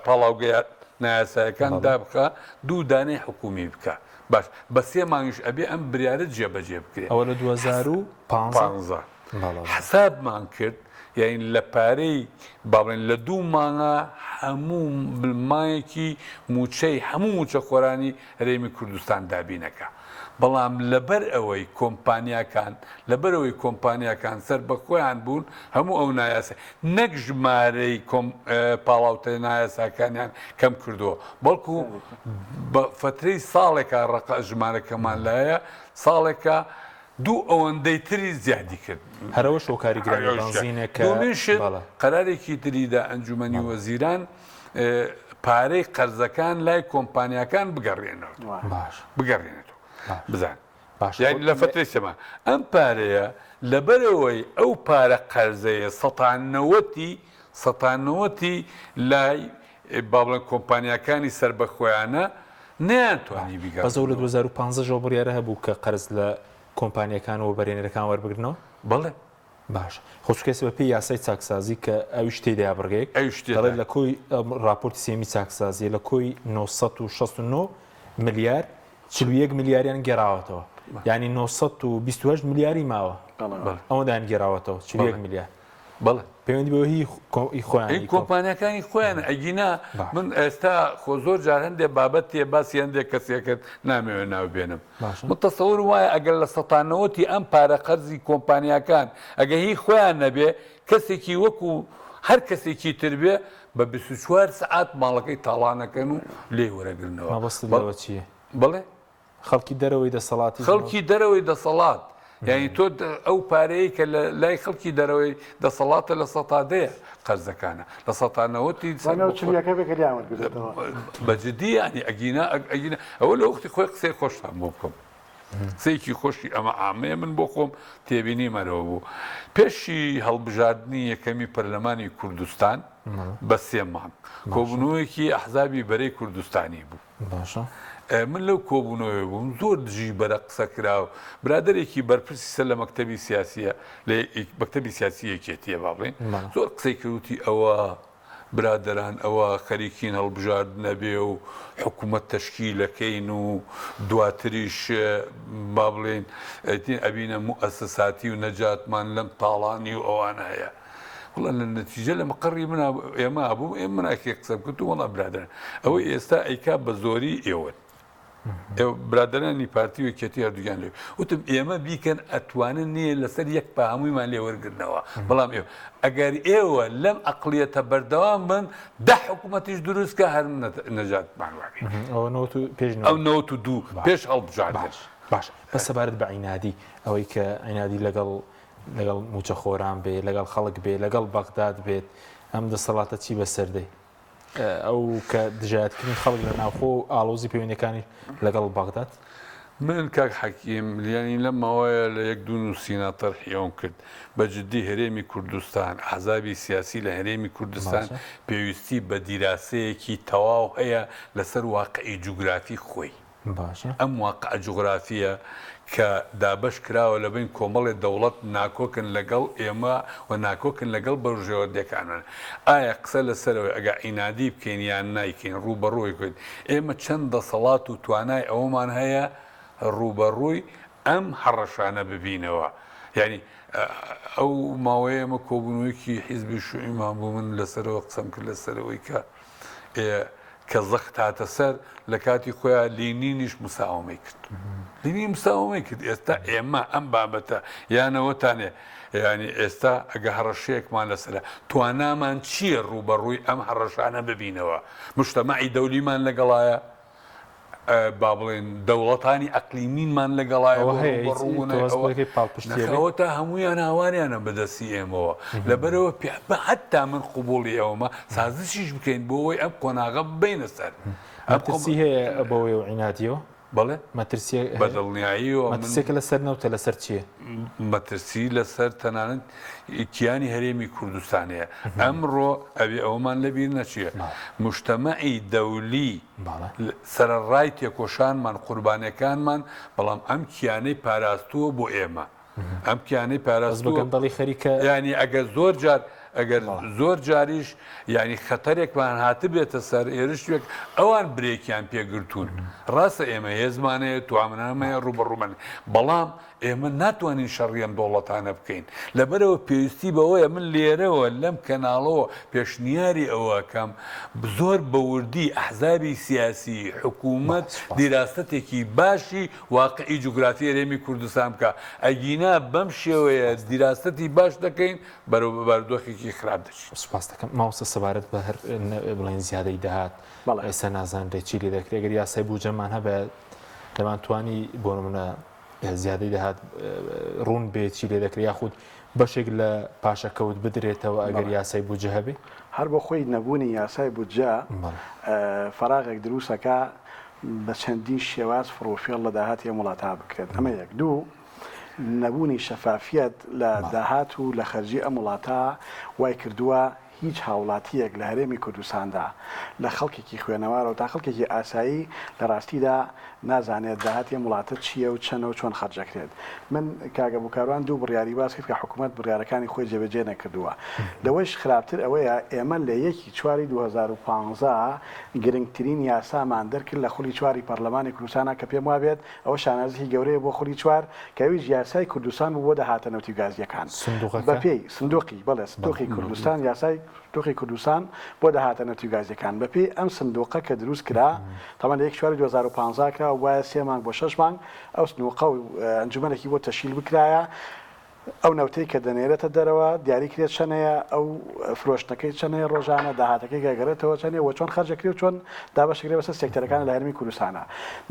پاڵاوگەیان نایاسایەکان دابخە دوو دانەی حکومی بکە باش بە 3 مانگیش ئەبێ ئەم بریارە جێبەجێ بکرێت ئەوە لە 2015 حسابمان کرد یعنی لە پارەی باڵێن لە 2 مانگە هەموو بلمایەکی موچەی هەموو موچە خۆرانی هەرێمی کوردستان دابینەکە بەڵام لەبەر ئەوەی کۆمپانیاکان سەر بە خۆیان بوون هەموو ئەو نایاسە نەک ژمارەی پاڵاوتە نایاساکانیان کەم کردووە بەڵکو بە فترەی ساڵێکە ڕقە ژمارەکەمان لایە ساڵێکە دوو ئەوەندەی تری زیادی کرد هەرەوە شۆکاریگرانزیینێکە قەرارێکی تریدا ئەنجومەنی وەزیران پارەی قەرزەکان لای کۆمپانیاکان بگەڕێنێتەوە بزان یعنی لە فترەی سەما ئەم پارەیە لەبەرەوەی ئەو پارە قەرزەیە 190 لای با بڵێن کۆمپانیاکانی سەر بە خۆیانە نەیانتوانی بیگەڕێن بەزەو لە 2015 ژەوە بڕیارە هەبوو کە قەرز لە کۆمپانیەکانەوە بەرێنەرەکان وەربگرنەوە بەڵێ باش خۆشکەسی بە پێی یاسای چاکسازی کە ئەویش تێدا بڕگەیەک دەڵێت لە کۆی راپۆرتی سێمی چاکسازی لە کۆی 969 ملیار 41 ملیاریان گێڕاوەتەوە ینی 928 ملیاری ماوە ئەوەدان گێڕاوەتەوە 41 میلیار بەڵێ پەیوەندی بەوە هی خۆیان کۆمپانیەکانی خۆیان ئەگینا من ئێستا خۆ زۆر جار هەندێک بابەت تێ باسی هەندێک کەسێکت نامەوێ ناو بێنم متەسەور وایە ئەگەر لە 190 ئەم پارە قەرزی کۆمپانیاکان ئەگە هی خۆیان نەبێ کەسێکی وەکو هەر کەسێکی تر بێ بە 24 سعات ماڵەکەی تاڵانەکەن و لێ وەرەگرنەوە مەبەستەوە چییە بڵێ خەڵکی دەرەوەی دەسەڵاتی خەڵکی دەرەوەی دەسەڵات یعنی تۆ ئەو پارەیە کە لای خەڵکی دەرەوەی دەسەڵاتە لە سەتادەیە قەرزەکانە لە 190 بەجددی ینی ئەگینا ئەوە لە وەختی خۆی قسەی خۆشتان بۆ بکەم قسەیەکی خۆشی ئەمە ئامەیە من بۆ خۆم تێبینیمەرەوە بوو پێشی هەڵبژاردننی یەکەمی پەرلەمانی کوردستان بە 3 مانگ کۆبوونەوەیەکی ئەحزابی بەرەی کوردستانی بوو من لەو کۆبوونەوە بووم زۆر دژی بەرە قسە کراوە برادێکی بەرپرسی سەر لە مەکتەبی سیاسیە لە مەکتەبی سیاسی یەکێتیە با بڵێن زۆر قسەی کەوتی ئەوە برادەران ئەوە خەریکین هەڵبژاردنە بێ و حکوومەت تەشکیلەکەین و دواتریش با بڵێن ئەبینە موئەسساتی و نەجاتمان لەم تاڵانی و ئەوان هەیە وڵا لە نەتیجە لە مەقڕی من ئێمە بوو ئێمە مناکێ قسەم کرد و وەڵا برادران ئەوەی ئێستا ئەیکا بە زۆری ئێوە برادرانی پارتی و یەکێتی هەردووگیان لێ وتم ئێمە بیکەن ئەتوانن نییە لەسەر یەک پا هەموویمان لێ وەرگرنەوە بەڵام ئێوە ئەگەر ئێوە لەم ئەقلیەتە بەردەوام بن دە حکوومەتیش دروستکە هەر نەجاتمان واگەی ئەو 92 پێش هەڵبژاردن باش بە سەبارەت بە عینادی ئەوەی کە عینادی لەگەڵ موچە خۆران بێ لەگەڵ خەڵک بێ لەگەڵ بەغداد بێت ئەم دەسەڵاتە چی بەسەردەی ئەو کە دژایەتکردنی خەڵک لە ناوخۆ و ئاڵۆزی پەیوەندەکانی لەگەڵ بەغداد من کاک حەکیم لیانی لەم ماوەیە لە یەک دوو نووسینە تەرحیەوەم کرد بەجددی هەرێمی کوردستان حەزابی سیاسی لە هەرێمی کوردستان پێویستی بە دیراسەیەکی تەواو هەیە لەسەر واقعی جوگرافی خۆی ئەم واقع جوغرافیە کە دابش کراوە لە بین کۆمەڵی دەوڵەت ناکۆکن لەگەڵ ئێمە و ناکۆکن لەگەڵ بەڕژێوەدەکانن ئایا قسە لەسەرەوەی ئەگە عینادی بکەین یان نایکەین ڕوبەڕووی کوین ئێمە چەند دەسەڵات و توانای ئەوەمان هەیە ڕوبەڕووی ئەم هەڕەشانە ببینەوە یعنی ئەو ماوەیە ئەمە کۆبوونەوەیەکی حیزبی شوعیمان بوو من لەسەرەوە قسەم کرد لەسەرەوەی کە زەخت هاتە سەر لە کاتی خۆیان لینینیش مساومەی کرد لینی مساومەی کرد ئێستا ئێمە ئەم بابەتە یانەوەتانێ ینی ئێستا ئەگە هەڕەشەیەکمان لەسرە توانامان چییە ڕوبەڕووی ئەم هەڕەشانە ببینەوە مشتەماعی دەولیمان لەگەڵایە با بڵێن دەوڵەتانی ئەقلیمینمان لەگەڵایەوە تا هەمویان هاوانیانە بەدەستی ئێمەوە لەبەرەوە بە حتا من قوبوڵی ئەومە سازشیش بکەین بۆەوەی ئەم قۆناغە ببینە سەر ئەمسی هەیە بەوەی و عیناتیەوە بەڵێ مەترسی بەدڵنیاییەوە مەترسێکە لەسەر نەوتە لەسەر چییە؟ مەترسی لەسەر تەنانەت کیانی هەرێمی کوردستانەیە ئەمڕۆ ئەوێ ئەومان لەبیر نەچیە مشتەمەعی دەولی سەرڕای تێکۆشانمان قوربانەکانمان بەڵام ئەم کیانەی پاراستووە بۆ ئێمە ئەم کیانەی پاراستووەگەڵی خەریکە ینی ئەگەر ئەگەر زۆر جاریش ینی خەتەرێکمان هاتبێتە سەر ئێرشێک ئەوان برێکیان پێگرتوون ڕاستە ئێمە هێزمانەیە توامنامەیە ڕوبەڕوومەن بەڵام ئێمە ناتوانین شەڕیان دەوڵەتانە بکەین لەبەرەوە پێویستی بەوەیە من لێرەوە لەم کەناڵەوە پێشنیاری ئەوەکەم زۆر بەوردی ئەحزابی سیاسی حکوومەت دیراستەتێکی باشی واقعی جوگرافی هەرێمی کوردستان بکە ئەگینا بەم شێوەیە دیراستەتی باش دەکەین بەرەو بەباردۆخێکی خراپ دەچین سوپاس دەکەم ماوەسە سەبارەت بە هەر بڵێن زیادەی دەهات ئێستا نازانرێت چی لێ دەکرێت ئەگەر یاسای بوجەمان هەبێت دەمانتوانی بۆ نمونە زیادەی دەهات ڕوون بێت چی لێ دەکرێت یاخود بەشێک لە پاشەکەوت بدرێتەوە ئەگەر یاسای بوجە هەبێ هەر بۆ خۆی نەبوونی یاسای بودجە فراغێک دروستەکە بە چەندین شێواز فڕۆفێڵ لە داهاتی وڵاتە بکرێت ئەمە یەک دوو نەبوونی شەفافیت لە داهات و لە خەرجی ئەم وڵاتە وای کردووە هیچ هاوڵاتیەک لە هەرێمی کوردستاندا لە خەڵکێکی خوێنەوارەوە تا خەڵکێکی ئاسایی لە ڕاستیدا نازانێت داهاتی وڵاتە چییە و چەنە و چۆن خەرجەکرێت من کاگە بووکاروان دوو بڕیاری باس کرد کە حکوومەت بڕیارەکانی خۆی جێبەجێ نەکردووە لەوەش خراپتر ئەوەیە ئێمە لە 1/4/2015 گرنگترین یاسامان دەرکرد لە خولی 4 پەرلەمانی کوردستانە کە پێم وابێت ئەوە شانازی گەورەیە بۆ خولی 4 کەویش یاسای کوردستان بۆ داهاتە نەوتی گازیەکان بەپێی سندوقی بەڵێ سندوقی کوردستان یاسای دۆخی کوردستان بۆ داهاتە نەوتی گازیەکان بەپێی ئەم سندوقە کە دروست کرا تامان لە 1/4/2015 کرا وایە 3 مانگ بۆ 6 مانگ ئەو سندوقە و ئەنجومەنێکی بۆ تەشکیل بکرایە ئەو نەوتەی کە دەنێرێتە دەرەوە دیاری کرێت چەنەیە ئەو فرۆشتەکەی چەنەیە ڕۆژانە داهاتەکەی گەگەرێتەوە چەنێ وە چۆن خەرجەکرێت و چۆن دابەشەکرێ بەسەر سێکتەرەکان لە هەرمی کوردستانە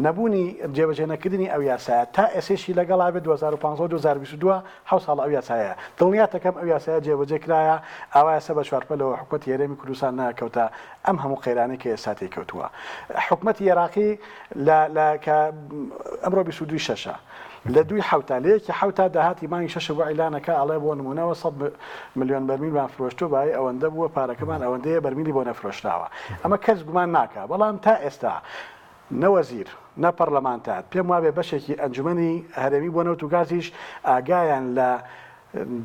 نەبوونی جێبەجێنەکردنی ئەو یاسایە تا ئێسێشی لەگەڵا بێت 2015-2022 حوت ساڵ ئەو یاسایە دڵنیاتەکەم ئەو یاسایە جێبەجێ کرایە ئاوایە سە بە چوارپەلەوە حکوومەتی هەرێمی کوردستان ناکەوتە ئەم هەموو قەیرانەی کە ئێستا تێکەوتووە حکوومەتی عێراقی کە ئەمڕۆ 22 شەشە لە 2 حوتالەیەکی حوتا داهاتی مانگی 6 بۆ عیلانەکە ئەڵێ بۆ نمونەوە 100 ملیۆن بەرمیلمان فرۆشتۆ بای ئەوەندە بووە پارەکەمان ئەوەندەیە بەرمیلی بۆ نەفرۆشراوە ئەمە کەس گومان ناکە بەڵام تا ئێستا نەوەزیر نە پەرلەمانتار پێم وابێ بەشێکی ئەنجومەنی هەرێمی بۆ نەوت و گازیش ئاگایان لە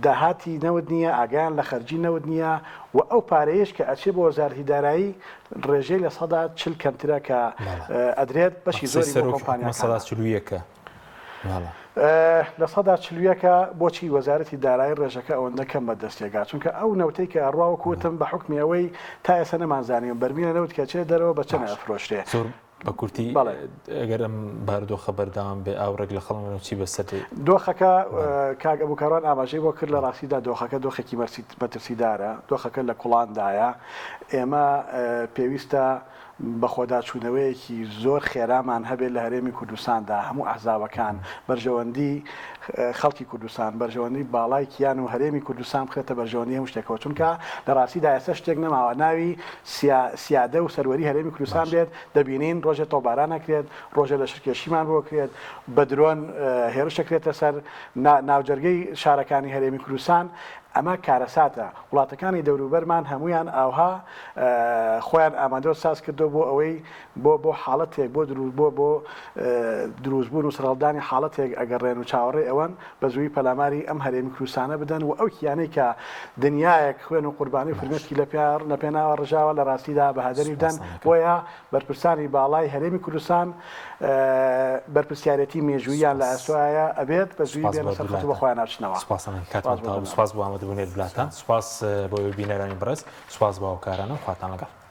داهاتی نەوت نییە ئاگایان لە خەرجی نەوت نییە و ئەو پارەیەش کە ئەچێ بۆ وەزارەتی دارایی ڕێژەی لە 40 کەمترە کە ئەدرێت بەشی زۆری بۆ کۆمپانیاکە لە 40 بۆچی وەزارەتی دارایی ڕێژەکە ئەوەندە کەم بەدەستێگا چونکە ئەو نەوتەی کە ئەڕواوە کوتم بە حکمی ئەوەی تا ئێستا نەمانزانیم بەرمینە نەوت کە چێ دەرەوە بە چەند ئەفرۆشتێ بە کورتی ئەگەر ئەم بارودۆخە بەردەوام بێ ئاورێک لە خەڵمەوە چی بەسەر دۆخەکە کاک ئەبووکاڕان ئاماژەی بۆ کرد لە ڕاستیدا دۆخەکە دۆخێکی مەترسیدارە دۆخەکە لە کوڵاندایە ئێمە پێویستە بە خۆداچوونەوەیەکی زۆر خێرامان هەبێت لە هەرێمی کوردستاندا هەموو ئەحزابەکان بەرژەوەندی خەڵکی کوردستان بەرژەوەندی باڵای کیان و هەرێمی کوردستان بخێتە بەرژەوەندی هەموو شتێکەوە چونکە لە ڕاستیدا ئێستا شتێک نەماوە ناوی سیادە و سەروەری هەرێمی کوردستان بێت دەبینین ڕۆژێ تۆباران نەکرێت ڕۆژە لە شرکێشیمان بۆ کرێت بە درۆن هێرشەکرێتە سەر ناوجەرگەی شارەکانی هەرێمی کوردستان ئەمە کارەساتە وڵاتەکانی دەوروبەرمان هەمویان ئاوها خۆیان ئامادە ساز کردو بۆ ئەوەی بۆ حاڵەتێک بۆ دروستبوون و سەرهەڵدانی حاڵەتێک ئەگەڕێن و چاوەڕێ ئەوەن بە زووی پەلاماری ئەم هەرێمی کوردستانە بدەن و ئەو کیانەی کە دنیایەک خوێن و قوربانی و فرمێسکی لە پێناوە ڕژاوە لە ڕاستیدا بەهادەری بدەن بۆیە بەرپرسانی باڵای هەرێمی کوردستان بەرپرسیارەتی مێژوویان لە ئەسوایە ئەبێت بە زووی بێنە سەر خەڵک بە خۆیان ناچنەوە. سپاس بۆ ئامادەبوونێت بڵاتان سپاس بۆ بینەرانی بەڕێز سپاس بۆ هاوکارانە خواتان لەگەڵ.